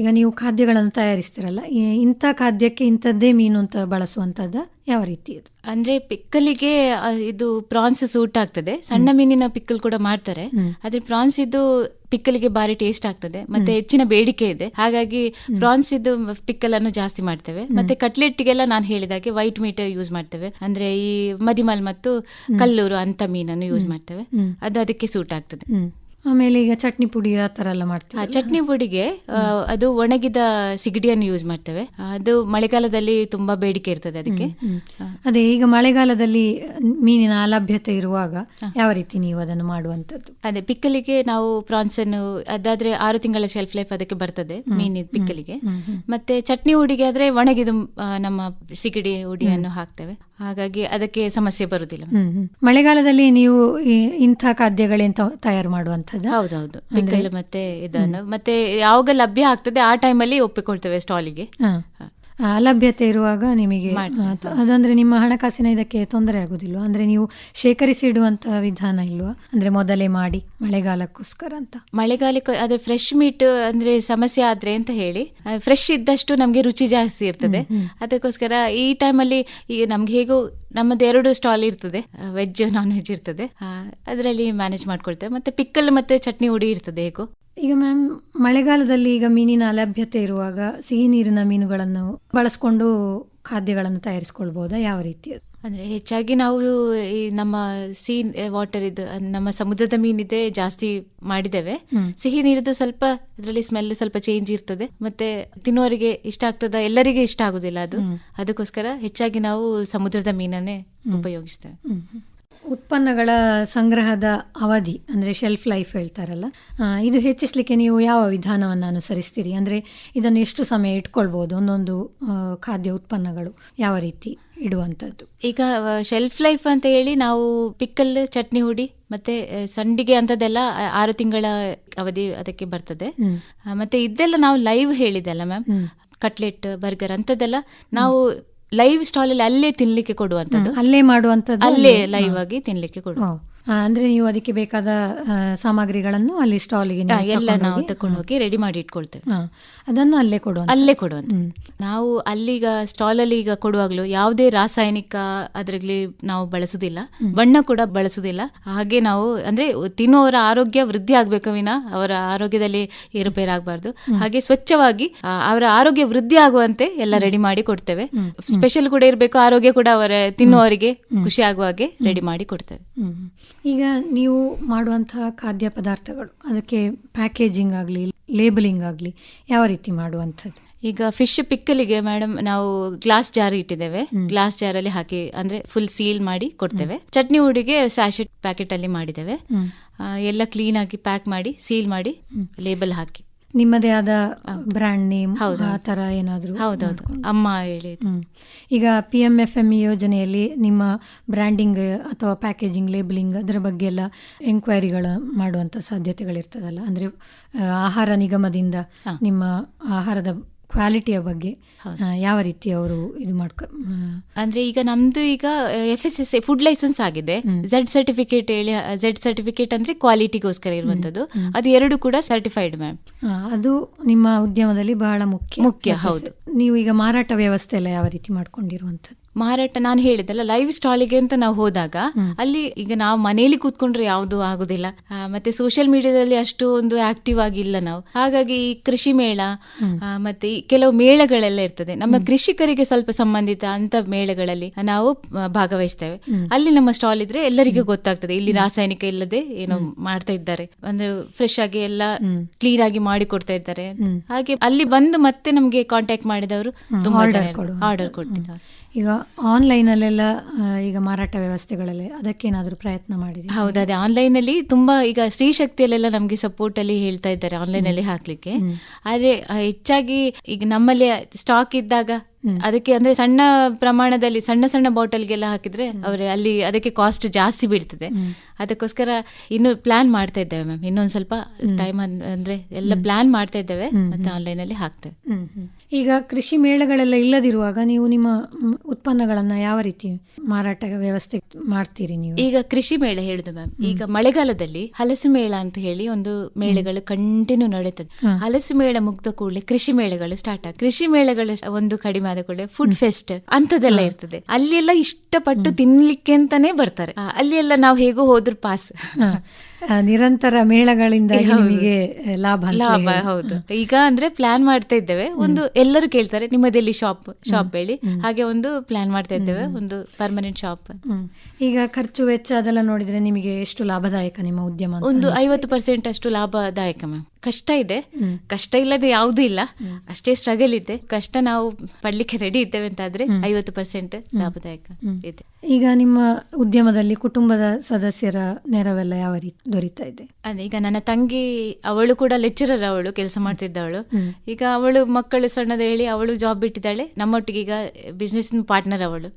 ಈಗ ನೀವು ಖಾದ್ಯಗಳನ್ನು ತಯಾರಿಸ್ತಿರಲ್ಲ, ಇಂಥ ಖಾದ್ಯಕ್ಕೆ ಇಂಥದ್ದೇ ಮೀನು ಅಂತ ಬಳಸುವಂತದ್ದ ಯಾವ ರೀತಿ? ಅಂದ್ರೆ ಪಿಕ್ಕಲಿಗೆ ಇದು ಪ್ರಾನ್ಸ್ ಸೂಟ್ ಆಗ್ತದೆ. ಸಣ್ಣ ಮೀನಿನ ಪಿಕ್ಕಲ್ ಕೂಡ ಮಾಡ್ತಾರೆ, ಆದ್ರೆ ಪ್ರಾನ್ಸ್ ಇದು ಪಿಕ್ಕಲಿಗೆ ಬಾರಿ ಟೇಸ್ಟ್ ಆಗ್ತದೆ, ಮತ್ತೆ ಹೆಚ್ಚಿನ ಬೇಡಿಕೆ ಇದೆ. ಹಾಗಾಗಿ ಪ್ರಾನ್ಸ್ ಇದು ಪಿಕ್ಕಲ್ ಅನ್ನು ಜಾಸ್ತಿ ಮಾಡ್ತೇವೆ. ಮತ್ತೆ ಕಟ್ಲೆಟ್ಗೆಲ್ಲ ನಾನು ಹೇಳಿದಾಗೆ ವೈಟ್ ಮೀಟ್ ಯೂಸ್ ಮಾಡ್ತೇವೆ. ಅಂದ್ರೆ ಈ ಮದಿಮಲ್ ಮತ್ತು ಕಲ್ಲೂರು ಅಂತ ಮೀನನ್ನು ಯೂಸ್ ಮಾಡ್ತೇವೆ, ಅದು ಅದಕ್ಕೆ ಸೂಟ್ ಆಗ್ತದೆ. ಆಮೇಲೆ ಈಗ ಚಟ್ನಿ ಪುಡಿ ಆ ತರ ಎಲ್ಲ ಮಾಡ್ತೇವೆ. ಚಟ್ನಿ ಪುಡಿಗೆ ಅದು ಒಣಗಿದ ಸಿಗಡಿಯನ್ನು ಯೂಸ್ ಮಾಡ್ತೇವೆ. ಅದು ಮಳೆಗಾಲದಲ್ಲಿ ತುಂಬಾ ಬೇಡಿಕೆ ಇರ್ತದೆ ಅದಕ್ಕೆ. ಅದೇ ಈಗ ಮಳೆಗಾಲದಲ್ಲಿ ಮೀನಿನ ಅಲಭ್ಯತೆ ಇರುವಾಗ ಯಾವ ರೀತಿ ನೀವು ಅದನ್ನು ಮಾಡುವಂತದ್ದು? ಅದೇ ಪಿಕ್ಕಲಿಗೆ ನಾವು ಪ್ರಾನ್ಸ್ ಅನ್ನು ಅದಾದ್ರೆ 6 ತಿಂಗಳ ಶೆಲ್ಫ್ ಲೈಫ್ ಅದಕ್ಕೆ ಬರ್ತದೆ ಮೀನಿನ ಪಿಕ್ಕಲಿಗೆ. ಮತ್ತೆ ಚಟ್ನಿ ಹುಡಿಗೆ ಆದ್ರೆ ಒಣಗಿದ ನಮ್ಮ ಸಿಗಡಿ ಹುಡಿಯನ್ನು ಹಾಕ್ತೇವೆ, ಹಾಗಾಗಿ ಅದಕ್ಕೆ ಸಮಸ್ಯೆ ಬರುದಿಲ್ಲ. ಮಳೆಗಾಲದಲ್ಲಿ ನೀವು ಇಂಥ ಖಾದ್ಯಗಳೇಂತ ತಯಾರು ಮಾಡುವಂತ? ಹೌದೌದು, ಪಿಕ್ಕಲ್ ಮತ್ತೆ ಇದನ್ನು ಮತ್ತೆ ಯಾವಾಗ ಲಭ್ಯ ಆಗ್ತದೆ ಆ ಟೈಮಲ್ಲಿ ಒಪ್ಪಿಕೊಳ್ತೇವೆ ಸ್ಟಾಲಿಗೆ. ಅಲಭ್ಯತೆ ಇರುವಾಗ ನಿಮಗೆ ಅದಂದ್ರೆ ನಿಮ್ಮ ಹಣಕಾಸಿನ ಇದಕ್ಕೆ ತೊಂದರೆ ಆಗುದಿಲ್ವಾ? ಅಂದ್ರೆ ನೀವು ಶೇಖರಿಸಿ ಇಡುವಂತ ವಿಧಾನ ಇಲ್ವಾ? ಅಂದ್ರೆ ಮೊದಲೇ ಮಾಡಿ ಮಳೆಗಾಲಕ್ಕೋಸ್ಕರ ಅಂತ. ಮಳೆಗಾಲಕ್ಕೆ ಅದೇ ಫ್ರೆಶ್ ಮೀಟ್ ಅಂದ್ರೆ ಸಮಸ್ಯೆ ಆದ್ರೆ ಅಂತ ಹೇಳಿ, ಫ್ರೆಶ್ ಇದ್ದಷ್ಟು ನಮ್ಗೆ ರುಚಿ ಜಾಸ್ತಿ ಇರ್ತದೆ. ಅದಕ್ಕೋಸ್ಕರ ಈ ಟೈಮಲ್ಲಿ ಈಗ ನಮ್ಗೆ ಹೇಗೂ ನಮ್ಮದು 2 ಸ್ಟಾಲ್ ಇರ್ತದೆ, ವೆಜ್ ನಾನ್ ವೆಜ್ ಇರ್ತದೆ, ಅದರಲ್ಲಿ ಮ್ಯಾನೇಜ್ ಮಾಡ್ಕೊಳ್ತೇವೆ. ಮತ್ತೆ ಪಿಕ್ಕಲ್ ಮತ್ತೆ ಚಟ್ನಿ ಹುಡಿ ಇರ್ತದೆ ಹೇಗೂ. ಈಗ ಮ್ಯಾಮ್, ಮಳೆಗಾಲದಲ್ಲಿ ಈಗ ಮೀನಿನ ಅಲಭ್ಯತೆ ಇರುವಾಗ ಸಿಹಿ ನೀರಿನ ಮೀನುಗಳನ್ನು ಬಳಸ್ಕೊಂಡು ಖಾದ್ಯಗಳನ್ನು ತಯಾರಿಸ್ಕೊಳ್ಬಹುದಾ? ಯಾವ ರೀತಿ? ಅಂದ್ರೆ ಹೆಚ್ಚಾಗಿ ನಾವು ಈ ನಮ್ಮ ಸೀ ವಾಟರ್ ಇದು ನಮ್ಮ ಸಮುದ್ರದ ಮೀನಿದೆ ಜಾಸ್ತಿ ಮಾಡಿದ್ದೇವೆ. ಸಿಹಿ ನೀರಿದ್ದು ಸ್ವಲ್ಪ ಅದರಲ್ಲಿ ಸ್ಮೆಲ್ ಸ್ವಲ್ಪ ಚೇಂಜ್ ಇರ್ತದೆ, ಮತ್ತೆ ತಿನ್ನುವರಿಗೆ ಇಷ್ಟ ಆಗ್ತದ, ಎಲ್ಲರಿಗೆ ಇಷ್ಟ ಆಗುದಿಲ್ಲ ಅದು. ಅದಕ್ಕೋಸ್ಕರ ಹೆಚ್ಚಾಗಿ ನಾವು ಸಮುದ್ರದ ಮೀನನ್ನೇ ಉಪಯೋಗಿಸ್ತೇವೆ. ಉತ್ಪನ್ನಗಳ ಸಂಗ್ರಹದ ಅವಧಿ ಅಂದರೆ ಶೆಲ್ಫ್ ಲೈಫ್ ಹೇಳ್ತಾರಲ್ಲ, ಇದು ಹೆಚ್ಚಿಸಲಿಕ್ಕೆ ನೀವು ಯಾವ ವಿಧಾನವನ್ನು ಅನುಸರಿಸ್ತೀರಿ? ಅಂದರೆ ಇದನ್ನು ಎಷ್ಟು ಸಮಯ ಇಟ್ಕೊಳ್ಬೋದು ಒಂದೊಂದು ಖಾದ್ಯ ಉತ್ಪನ್ನಗಳು, ಯಾವ ರೀತಿ ಇಡುವಂಥದ್ದು? ಈಗ ಶೆಲ್ಫ್ ಲೈಫ್ ಅಂತ ಹೇಳಿ ನಾವು ಪಿಕ್ಕಲ್, ಚಟ್ನಿ ಹುಡಿ ಮತ್ತೆ ಸಂಡಿಗೆ ಅಂತದೆಲ್ಲ 6 ತಿಂಗಳ ಅವಧಿ ಅದಕ್ಕೆ ಬರ್ತದೆ. ಮತ್ತೆ ಇದೆಲ್ಲ ನಾವು ಲೈವ್ ಹೇಳಿದೆಲ್ಲ ಮ್ಯಾಮ್, ಕಟ್ಲೆಟ್, ಬರ್ಗರ್ ಅಂತದೆಲ್ಲ ನಾವು ಲೈವ್ ಸ್ಟಾಲ್ ಅಲ್ಲಿ ಅಲ್ಲೇ ತಿನ್ಲಿಕ್ಕೆ ಕೊಡುವಂತದ್ದು, ಅಲ್ಲೇ ಮಾಡುವಂಥದ್ದು, ಅಲ್ಲೇ ಲೈವ್ ಆಗಿ ತಿನ್ಲಿಕ್ಕೆ ಕೊಡುವ. ಅಂದ್ರೆ ನೀವು ಅದಕ್ಕೆ ಬೇಕಾದ ಸಾಮಗ್ರಿಗಳನ್ನು ಅಲ್ಲಿ ಸ್ಟಾಲಿಗೆ ಎಲ್ಲ ನಾವು ತಕೊಂಡು ಹೋಗಿ ರೆಡಿ ಮಾಡಿ ಇಟ್ಕೊಳ್ತೇವೆ. ಅದನ್ನು ಅಲ್ಲೇ ಕೊಡುವಂತ. ನಾವು ಅಲ್ಲಿಗ ಸ್ಟಾಲ್ ಅಲ್ಲಿ ಈಗ ಕೊಡುವಾಗ್ಲೂ ಯಾವುದೇ ರಾಸಾಯನಿಕ ಅದರಲ್ಲಿ ನಾವು ಬಳಸುದಿಲ್ಲ, ಬಣ್ಣ ಕೂಡ ಬಳಸುದಿಲ್ಲ. ಹಾಗೆ ನಾವು ಅಂದ್ರೆ ತಿನ್ನುವವರ ಆರೋಗ್ಯ ವೃದ್ಧಿ ಆಗ್ಬೇಕು ವಿನ ಅವರ ಆರೋಗ್ಯದಲ್ಲಿ ಏರುಪೇರಾಗಬಾರ್ದು. ಹಾಗೆ ಸ್ವಚ್ಛವಾಗಿ ಅವರ ಆರೋಗ್ಯ ವೃದ್ಧಿ ಆಗುವಂತೆ ಎಲ್ಲ ರೆಡಿ ಮಾಡಿ ಕೊಡ್ತೇವೆ. ಸ್ಪೆಷಲ್ ಕೂಡ ಇರಬೇಕು, ಆರೋಗ್ಯ ಕೂಡ ಅವರ ತಿನ್ನುವವರಿಗೆ ಖುಷಿ ಆಗುವ ಹಾಗೆ ರೆಡಿ ಮಾಡಿ ಕೊಡ್ತೇವೆ. ಈಗ ನೀವು ಮಾಡುವಂತಹ ಖಾದ್ಯ ಪದಾರ್ಥಗಳು ಅದಕ್ಕೆ ಪ್ಯಾಕೇಜಿಂಗ್ ಆಗಲಿ ಲೇಬಲಿಂಗ್ ಆಗಲಿ ಯಾವ ರೀತಿ ಮಾಡುವಂಥದ್ದು? ಈಗ ಫಿಶ್ ಪಿಕ್ಕಲಿಗೆ ಮೇಡಮ್ ನಾವು ಗ್ಲಾಸ್ ಜಾರ್ ಇಟ್ಟಿದ್ದೇವೆ. ಗ್ಲಾಸ್ ಜಾರಲ್ಲಿ ಹಾಕಿ ಅಂದ್ರೆ ಫುಲ್ ಸೀಲ್ ಮಾಡಿ ಕೊಡ್ತೇವೆ. ಚಟ್ನಿ ಹುಡಿಗೆ ಸ್ಯಾಶೆಟ್ ಪ್ಯಾಕೆಟ್ ಅಲ್ಲಿ ಮಾಡಿದ್ದೇವೆ. ಎಲ್ಲ ಕ್ಲೀನ್ ಆಗಿ ಪ್ಯಾಕ್ ಮಾಡಿ ಸೀಲ್ ಮಾಡಿ ಲೇಬಲ್ ಹಾಕಿ. ನಿಮ್ಮದೇ ಆದ ಬ್ರ್ಯಾಂಡ್ ನೇಮ್ ಆ ತರ ಏನಾದ್ರು? ಹೌದೌದು, ಅಮ್ಮ ಹೇಳಿ. ಈಗ PMFME ಯೋಜನೆಯಲ್ಲಿ ನಿಮ್ಮ ಬ್ರ್ಯಾಂಡಿಂಗ್ ಅಥವಾ ಪ್ಯಾಕೇಜಿಂಗ್ ಲೇಬಲಿಂಗ್ ಅದರ ಬಗ್ಗೆ ಎಲ್ಲ ಎಂಕ್ವೈರಿಗಳು ಮಾಡುವಂಥ ಸಾಧ್ಯತೆಗಳಿರ್ತದಲ್ಲ, ಅಂದರೆ ಆಹಾರ ನಿಗಮದಿಂದ ನಿಮ್ಮ ಆಹಾರದ ಕ್ವಾಲಿಟಿಯ ಬಗ್ಗೆ ಯಾವ ರೀತಿ ಅವರು ಇದು ಅಂದ್ರೆ ಈಗ ನಮ್ದು ಈಗ FSSAI ಫುಡ್ ಲೈಸೆನ್ಸ್ ಆಗಿದೆ. Z ಸರ್ಟಿಫಿಕೇಟ್ ಹೇಳಿ, Z ಸರ್ಟಿಫಿಕೇಟ್ ಅಂದ್ರೆ ಕ್ವಾಲಿಟಿಗೋಸ್ಕರ ಇರುವಂತದ್ದು. ಅದು ಎರಡು ಕೂಡ ಸರ್ಟಿಫೈಡ್ ಮ್ಯಾಮ್. ಅದು ನಿಮ್ಮ ಉದ್ಯಮದಲ್ಲಿ ಬಹಳ ಮುಖ್ಯ. ಹೌದು. ನೀವು ಈಗ ಮಾರಾಟ ವ್ಯವಸ್ಥೆ ಎಲ್ಲ ಯಾವ ರೀತಿ ಮಾಡ್ಕೊಂಡಿರುವಂಥದ್ದು? ಮಾರಾಟ ನಾನು ಹೇಳಿದಲ್ಲ, ಲೈವ್ ಸ್ಟಾಲಿಗೆ ಅಂತ ನಾವು ಹೋದಾಗ ಅಲ್ಲಿ ಈಗ ನಾವು ಮನೆಯಲ್ಲಿ ಕೂತ್ಕೊಂಡ್ರೆ ಯಾವುದು ಆಗುದಿಲ್ಲ, ಮತ್ತೆ ಸೋಷಿಯಲ್ ಮೀಡಿಯಾದಲ್ಲಿ ಅಷ್ಟು ಒಂದು ಆಕ್ಟಿವ್ ಆಗಿಲ್ಲ ನಾವು. ಹಾಗಾಗಿ ಈ ಕೃಷಿ ಮೇಳ ಮತ್ತೆ ಕೆಲವು ಮೇಳಗಳೆಲ್ಲ ಇರ್ತದೆ, ನಮ್ಮ ಕೃಷಿಕರಿಗೆ ಸ್ವಲ್ಪ ಸಂಬಂಧಿತ ಅಂತ ಮೇಳಗಳಲ್ಲಿ ನಾವು ಭಾಗವಹಿಸ್ತೇವೆ. ಅಲ್ಲಿ ನಮ್ಮ ಸ್ಟಾಲ್ ಇದ್ರೆ ಎಲ್ಲರಿಗೂ ಗೊತ್ತಾಗ್ತದೆ ಇಲ್ಲಿ ರಾಸಾಯನಿಕ ಇಲ್ಲದೆ ಏನೋ ಮಾಡ್ತಾ ಇದ್ದಾರೆ, ಅಂದ್ರೆ ಫ್ರೆಶ್ ಆಗಿ ಎಲ್ಲ ಕ್ಲೀನ್ ಆಗಿ ಮಾಡಿ ಕೊಡ್ತಾ ಇದ್ದಾರೆ. ಹಾಗೆ ಅಲ್ಲಿ ಬಂದು ಮತ್ತೆ ನಮ್ಗೆ ಕಾಂಟ್ಯಾಕ್ಟ್ ಮಾಡಿದವರು ತುಂಬಾ ಆರ್ಡರ್ ಕೊಟ್ಟಿದ್ದಾರೆ. ಈಗ ಆನ್ಲೈನಲ್ಲೆಲ್ಲ ಈಗ ಮಾರಾಟ ವ್ಯವಸ್ಥೆಗಳಲ್ಲಿ ಅದಕ್ಕೇನಾದರೂ ಪ್ರಯತ್ನ ಮಾಡಿದೆ? ಹೌದು, ಅದೇ ಆನ್ಲೈನ್ ಅಲ್ಲಿ ತುಂಬಾ ಈಗ ಸ್ತ್ರೀ ಶಕ್ತಿಯಲ್ಲೆಲ್ಲ ನಮ್ಗೆ ಸಪೋರ್ಟ್ ಅಲ್ಲಿ ಹೇಳ್ತಾ ಇದ್ದಾರೆ ಆನ್ಲೈನ್ ಅಲ್ಲಿ ಹಾಕ್ಲಿಕ್ಕೆ. ಆದ್ರೆ ಹೆಚ್ಚಾಗಿ ಈಗ ನಮ್ಮಲ್ಲಿ ಸ್ಟಾಕ್ ಇದ್ದಾಗ ಅದಕ್ಕೆ ಅಂದ್ರೆ ಸಣ್ಣ ಪ್ರಮಾಣದಲ್ಲಿ ಸಣ್ಣ ಬಾಟಲ್ಗೆಲ್ಲ ಹಾಕಿದ್ರೆ ಅವ್ರೆ ಅಲ್ಲಿ ಅದಕ್ಕೆ ಕಾಸ್ಟ್ ಜಾಸ್ತಿ ಬೀಳ್ತದೆ. ಅದಕ್ಕೋಸ್ಕರ ಇನ್ನು ಪ್ಲಾನ್ ಮಾಡ್ತಾ ಇದ್ದೇವೆ ಮ್ಯಾಮ್, ಇನ್ನೊಂದು ಸ್ವಲ್ಪ ಟೈಮ್ ಅಂದ್ರೆ ಎಲ್ಲ ಪ್ಲಾನ್ ಮಾಡ್ತಾ ಇದ್ದೇವೆ, ಮತ್ತೆ ಆನ್ಲೈನ್ ಅಲ್ಲಿ ಹಾಕ್ತೇವೆ. ಈಗ ಕೃಷಿ ಮೇಳಗಳೆಲ್ಲ ಇಲ್ಲದಿರುವಾಗ ನೀವು ನಿಮ್ಮ ಉತ್ಪನ್ನಗಳನ್ನ ಯಾವ ರೀತಿ ಮಾರಾಟ ವ್ಯವಸ್ಥೆ ಮಾಡ್ತೀರಿ ನೀವು? ಈಗ ಕೃಷಿ ಮೇಳ ಹೇಳುದು ಮ್ಯಾಮ್, ಈಗ ಮಳೆಗಾಲದಲ್ಲಿ ಹಲಸು ಮೇಳ ಅಂತ ಹೇಳಿ ಒಂದು ಮೇಳಗಳು ಕಂಟಿನ್ಯೂ ನಡೀತದೆ. ಹಲಸು ಮೇಳ ಮುಗ್ದ ಕೂಡಲೇ ಕೃಷಿ ಮೇಳಗಳು ಸ್ಟಾರ್ಟ್ ಆಗ, ಕೃಷಿ ಮೇಳಗಳು ಒಂದು ಕಡಿಮೆ ಆದ ಕೂಡಲೇ ಫುಡ್ ಫೆಸ್ಟ್ ಅಂತದೆಲ್ಲ ಇರ್ತದೆ. ಅಲ್ಲಿ ಎಲ್ಲ ಇಷ್ಟಪಟ್ಟು ತಿನ್ಲಿಕ್ಕೆ ಅಂತಾನೆ ಬರ್ತಾರೆ. ಅಲ್ಲಿ ಎಲ್ಲ ನಾವು ಹೇಗೋ ಹೋದ್ರು ಪಾಸ್. ನಿರಂತರ ಮೇಳಗಳಿಂದ ನಿಮಗೆ ಲಾಭ. ಹೌದು. ಈಗ ಅಂದ್ರೆ ಪ್ಲಾನ್ ಮಾಡ್ತಾ ಇದ್ದೇವೆ, ಒಂದು ಎಲ್ಲರೂ ಕೇಳ್ತಾರೆ ನಿಮ್ಮದಲ್ಲಿ ಶಾಪ್ ಹೇಳಿ, ಹಾಗೆ ಒಂದು ಪ್ಲಾನ್ ಮಾಡ್ತಾ ಇದ್ದೇವೆ, ಒಂದು ಪರ್ಮನೆಂಟ್ ಶಾಪ್. ಈಗ ಖರ್ಚು ವೆಚ್ಚ ಅದೆಲ್ಲ ನೋಡಿದ್ರೆ ನಿಮಗೆ ಎಷ್ಟು ಲಾಭದಾಯಕ ನಿಮ್ಮ ಉದ್ಯಮ? ಒಂದು 50% ಅಷ್ಟು ಲಾಭದಾಯಕ ಮ್ಯಾಮ್. ಕಷ್ಟ ಇದೆ, ಕಷ್ಟ ಇಲ್ಲದೆ ಯಾವುದೂ ಇಲ್ಲ, ಅಷ್ಟೇ ಸ್ಟ್ರಗಲ್ ಇದೆ. ಕಷ್ಟ ನಾವು ಪಡ್ಲಿಕ್ಕೆ ರೆಡಿ ಇದ್ದೇವೆ ಅಂತ ಆದ್ರೆ 50% ಲಾಭದಾಯಕ ಇದೆ. ಈಗ ನಿಮ್ಮ ಉದ್ಯಮದಲ್ಲಿ ಕುಟುಂಬದ ಸದಸ್ಯರ ನೆರವೆಲ್ಲ ಯಾವ ರೀತಿ ದೊರೀತಾ ಇದೆ? ಅದೇ ಈಗ ನನ್ನ ತಂಗಿ, ಅವಳು ಕೂಡ ಲೆಕ್ಚರರ್, ಅವಳು ಕೆಲಸ ಮಾಡ್ತಿದ್ದವಳು. ಈಗ ಅವಳು ಮಕ್ಕಳು ಸಣ್ಣದ ಹೇಳಿ ಅವಳು ಜಾಬ್ ಬಿಟ್ಟಿದ್ದಾಳೆ, ನಮ್ಮೊಟ್ಟಿಗೆ ಈಗ ಬಿಸ್ನೆಸ್ ಪಾರ್ಟ್ನರ್ ಅವಳು.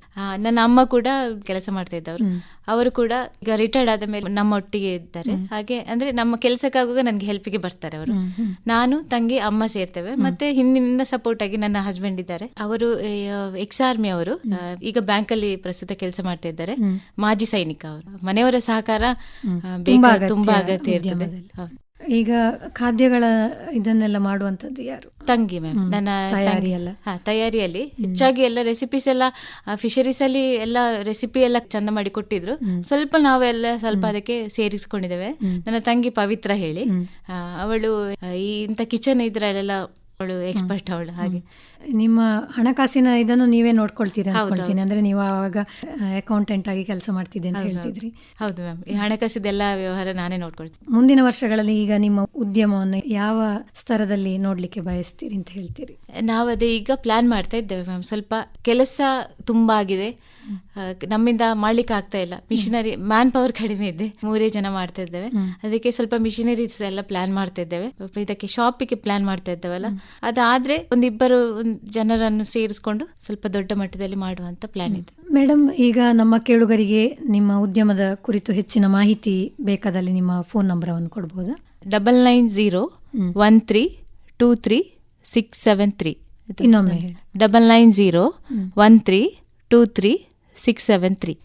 ನನ್ನ ಅಮ್ಮ ಕೂಡ ಕೆಲಸ ಮಾಡ್ತಾ ಇದ್ದವರು, ಅವರು ಕೂಡ ಈಗ ರಿಟೈರ್ಡ್ ಆದ ಮೇಲೆ ನಮ್ಮೊಟ್ಟಿಗೆ ಇದ್ದಾರೆ. ಹಾಗೆ ಅಂದ್ರೆ ನಮ್ಮ ಕೆಲಸಕ್ಕಾಗುವಾಗ ನನಗೆ ಹೆಲ್ಪಿಗೆ ಬರ್ತಾರೆ ಅವರು. ನಾನು ತಂಗಿ ಅಮ್ಮ ಸೇರ್ತೇವೆ. ಮತ್ತೆ ಹಿಂದಿನಿಂದ ಸಪೋರ್ಟ್ ಆಗಿ ನನ್ನ ಹಸ್ಬೆಂಡ್ ಇದ್ದಾರೆ, ಅವರು ಎಕ್ಸ್-ಆರ್ಮಿ ಅವರು, ಈಗ ಬ್ಯಾಂಕ್ ಅಲ್ಲಿ ಪ್ರಸ್ತುತ ಕೆಲಸ ಮಾಡ್ತಾ ಇದ್ದಾರೆ, ಮಾಜಿ ಸೈನಿಕ. ಅವರು ಮನೆಯವರ ಸಹಕಾರ ತುಂಬಾ ಅಗತ್ಯ ಇರ್ತದೆ. ಈಗ ಖಾದ್ಯಗಳ ಇದನ್ನೆಲ್ಲ ಮಾಡುವಂತದ್ದು ಯಾರು? ತಂಗಿ ಮ್ಯಾಮ್. ನನ್ನ ತಯಾರಿಯಲ್ಲಿ ಹೆಚ್ಚಾಗಿ ಎಲ್ಲ ರೆಸಿಪೀಸ್ ಎಲ್ಲ ಫಿಶರೀಸ್ ಅಲ್ಲಿ ಎಲ್ಲ ರೆಸಿಪಿ ಎಲ್ಲ ಚಂದ ಮಾಡಿ ಕೊಟ್ಟಿದ್ರು. ಸ್ವಲ್ಪ ನಾವೆಲ್ಲ ಸ್ವಲ್ಪ ಅದಕ್ಕೆ ಸೇರಿಸ್ಕೊಂಡಿದ್ದೇವೆ. ನನ್ನ ತಂಗಿ ಪವಿತ್ರ ಹೇಳಿ, ಅವಳು ಈ ಇಂಥ ಕಿಚನ್ ಇದ್ರಲ್ಲೆಲ್ಲ ಅವಳು ಎಕ್ಸ್ಪರ್ಟ್ ಅವಳು. ಹಾಗೆ ನಿಮ್ಮ ಹಣಕಾಸಿನ ಇದನ್ನು ನೀವೇ ನೋಡ್ಕೊಳ್ತೀರಿ ಅನ್ಕೊಳ್ತೀನಿ, ಅಂದ್ರೆ ನೀವು ಆವಾಗ ಅಕೌಂಟೆಂಟ್ ಆಗಿ ಕೆಲಸ ಮಾಡ್ತಿದ್ದೆ ಅಂತ ಹೇಳ್ತಿದ್ರಿ. ಹೌದು ಮ್ಯಾಮ್, ಈ ಹಣಕಾಸಿದೆಲ್ಲ ವ್ಯವಹಾರ ನಾನೇ ನೋಡ್ಕೊಳ್ತೀನಿ. ಮುಂದಿನ ವರ್ಷಗಳಲ್ಲಿ ಈಗ ನಿಮ್ಮ ಉದ್ಯಮವನ್ನು ಯಾವ ಸ್ತರದಲ್ಲಿ ನೋಡ್ಲಿಕ್ಕೆ ಬಯಸ್ತೀರಿ ಅಂತ ಹೇಳ್ತೀರಿ? ನಾವದೇ ಈಗ ಪ್ಲಾನ್ ಮಾಡ್ತಾ ಇದ್ದೇವೆ ಮ್ಯಾಮ್. ಸ್ವಲ್ಪ ಕೆಲಸ ತುಂಬಾ ಆಗಿದೆ, ನಮ್ಮಿಂದ ಮಾಡ್ಲಿಕ್ಕೆ ಆಗ್ತಾ ಇಲ್ಲ. ಮಿಷಿನರಿ ಮ್ಯಾನ್ ಪವರ್ ಕಡಿಮೆ ಇದೆ, 3 ಜನ ಮಾಡ್ತಾ ಇದ್ದೇವೆ. ಅದಕ್ಕೆ ಸ್ವಲ್ಪ ಮಿಷಿನರೀಸ್ ಎಲ್ಲ ಪ್ಲಾನ್ ಮಾಡ್ತಾ ಇದ್ದೇವೆ. ಇದಕ್ಕೆ ಶಾಪಿಗೆ ಪ್ಲಾನ್ ಮಾಡ್ತಾ ಇದ್ದೇವಲ್ಲ, ಅದಾದ್ರೆ ಒಂದಿಬ್ಬರು ಜನರನ್ನು ಸೇರಿಸ್ಕೊಂಡು ಸ್ವಲ್ಪ ದೊಡ್ಡ ಮಟ್ಟದಲ್ಲಿ ಮಾಡುವಂತ ಪ್ಲಾನ್ ಇದೆ. ಮೇಡಮ್, ಈಗ ನಮ್ಮ ಕೇಳುಗರಿಗೆ ನಿಮ್ಮ ಉದ್ಯಮದ ಕುರಿತು ಹೆಚ್ಚಿನ ಮಾಹಿತಿ ಬೇಕಾದಲ್ಲಿ ನಿಮ್ಮ ಫೋನ್ ನಂಬರನ್ನು ಕೊಡ್ಬೋದಾ? 9901323673 ಇನ್ನೊಮ್ಮೆ ಹೇಳಿ. 9901323673.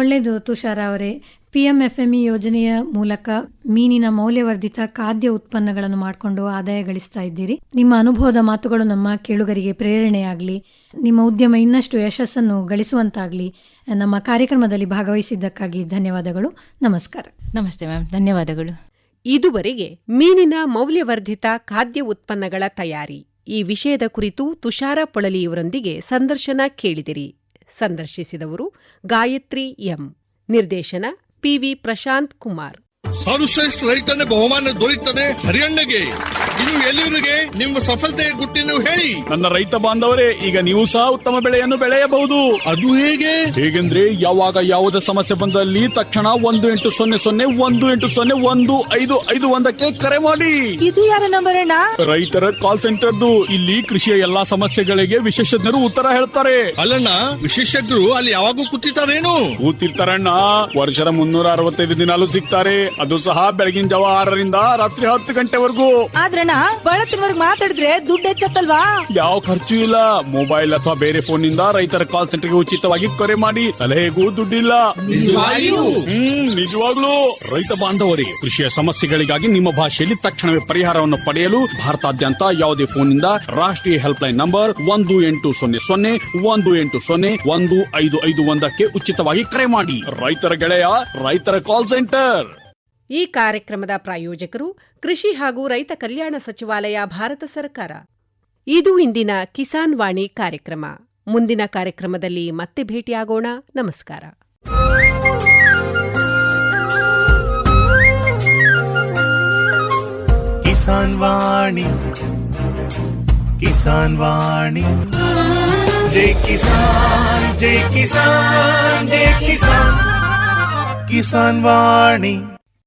ಒಳ್ಳೆಯದು ತುಷಾರ ಅವರೇ. PMFME ಯೋಜನೆಯ ಮೂಲಕ ಮೀನಿನ ಮೌಲ್ಯವರ್ಧಿತ ಖಾದ್ಯ ಉತ್ಪನ್ನಗಳನ್ನು ಮಾಡಿಕೊಂಡು ಆದಾಯ ಗಳಿಸ್ತಾ ಇದ್ದೀರಿ. ನಿಮ್ಮ ಅನುಭವದ ಮಾತುಗಳು ನಮ್ಮ ಕೇಳುಗರಿಗೆ ಪ್ರೇರಣೆಯಾಗಲಿ, ನಿಮ್ಮ ಉದ್ಯಮ ಇನ್ನಷ್ಟು ಯಶಸ್ಸನ್ನು ಗಳಿಸುವಂತಾಗಲಿ. ನಮ್ಮ ಕಾರ್ಯಕ್ರಮದಲ್ಲಿ ಭಾಗವಹಿಸಿದ್ದಕ್ಕಾಗಿ ಧನ್ಯವಾದಗಳು. ನಮಸ್ಕಾರ. ನಮಸ್ತೆ ಮ್ಯಾಮ್, ಧನ್ಯವಾದಗಳು. ಇದುವರೆಗೆ ಮೀನಿನ ಮೌಲ್ಯವರ್ಧಿತ ಖಾದ್ಯ ಉತ್ಪನ್ನಗಳ ತಯಾರಿ ಈ ವಿಷಯದ ಕುರಿತು ತುಷಾರ ಪೊಳಲಿಯವರೊಂದಿಗೆ ಸಂದರ್ಶನ ಕೇಳಿದಿರಿ. ಸಂದರ್ಶಿಸಿದವರು ಗಾಯತ್ರಿ ಎಂ. ನಿರ್ದೇಶನ PV ಪ್ರಶಾಂತ್ ಕುಮಾರ್. ಸರ್ವಶ್ರೇಷ್ಠ ರೈತನ ಬಹುಮಾನ ದೊರೆಯುತ್ತದೆ ಹರಿಯಣ್ಣಗೆ. ಇನ್ನು ಎಲ್ಲಿವರಿಗೆ ನಿಮ್ಮ ಸಫಲತೆಯ ಗುಟ್ಟಿನ ಹೇಳಿ. ನನ್ನ ರೈತ ಬಾಂಧವರೇ, ಈಗ ನೀವು ಸಹ ಉತ್ತಮ ಬೆಳೆಯನ್ನು ಬೆಳೆಯಬಹುದು. ಅದು ಹೇಗೆ? ಹೇಗೆಂದ್ರೆ ಯಾವಾಗ ಯಾವುದೇ ಸಮಸ್ಯೆ ಬಂದಲ್ಲಿ ತಕ್ಷಣ 1-800-1801-555 ಕರೆ ಮಾಡಿ. ಇದು ಯಾರ ನಂಬರ್ ಅಣ್ಣ? ರೈತರ ಕಾಲ್ ಸೆಂಟರ್ದು. ಇಲ್ಲಿ ಕೃಷಿಯ ಎಲ್ಲಾ ಸಮಸ್ಯೆಗಳಿಗೆ ವಿಶೇಷಜ್ಞರು ಉತ್ತರ ಹೇಳ್ತಾರೆ. ಅಲ್ಲಣ್ಣ, ವಿಶೇಷಜ್ಞರು ಅಲ್ಲಿ ಯಾವಾಗೂ ಕೂತಿರ್ತಾರೇನು? ಕೂತಿರ್ತಾರಣ್ಣ. ವರ್ಷದ 365 ದಿನಾಲೂ ಸಿಗ್ತಾರೆ. ಅದು ಸಹ ಬೆಳಗಿನ ಜಾವ 6ರಿಂದ ರಾತ್ರಿ 10 ಗಂಟೆವರೆಗೂ. ಆದ್ರಣ್ಣ, ಬಳತ್ತಿನವರೆಗೆ ಮಾತಾಡಿದ್ರೆ ದುಡ್ಡು ಹೆಚ್ಚತ್ತಲ್ವಾ? ಯಾವ ಖರ್ಚು ಇಲ್ಲ. ಮೊಬೈಲ್ ಅಥವಾ ಬೇರೆ ಫೋನ್ ನಿಂದ ರೈತರ ಕಾಲ್ ಸೆಂಟರ್ಗೆ ಉಚಿತವಾಗಿ ಕರೆ ಮಾಡಿ. ಸಲಹೆಗೂ ದುಡ್ಡಿಲ್ಲ. ನಿಜವಾಗ್ಲೂ. ರೈತ ಬಾಂಧವರೇ, ಕೃಷಿಯ ಸಮಸ್ಯೆಗಳಿಗಾಗಿ ನಿಮ್ಮ ಭಾಷೆಯಲ್ಲಿ ತಕ್ಷಣವೇ ಪರಿಹಾರವನ್ನು ಪಡೆಯಲು ಭಾರತಾದ್ಯಂತ ಯಾವುದೇ ಫೋನ್ ನಿಂದ ರಾಷ್ಟ್ರೀಯ ಹೆಲ್ಪ್ ಲೈನ್ ನಂಬರ್ 1-800-1851 ಉಚಿತವಾಗಿ ಕರೆ ಮಾಡಿ. ರೈತರ ಗೆಳೆಯ, ರೈತರ ಕಾಲ್ ಸೆಂಟರ್. ಈ ಕಾರ್ಯಕ್ರಮದ ಪ್ರಾಯೋಜಕರು ಕೃಷಿ ಹಾಗೂ ರೈತ ಕಲ್ಯಾಣ ಸಚಿವಾಲಯ, ಭಾರತ ಸರ್ಕಾರ. ಇದು ಇಂದಿನ ಕಿಸಾನ್ ವಾಣಿ ಕಾರ್ಯಕ್ರಮ. ಮುಂದಿನ ಕಾರ್ಯಕ್ರಮದಲ್ಲಿ ಮತ್ತೆ ಭೇಟಿಯಾಗೋಣ. ನಮಸ್ಕಾರ. ಕಿಸಾನ್ ವಾಣಿ, ಕಿಸಾನ್ ವಾಣಿ. ಜೈ ಕಿಸಾನ್, ಜೈ ಕಿಸಾನ್, ಜೈ ಕಿಸಾನ್. ಕಿಸಾನ್ ವಾಣಿ.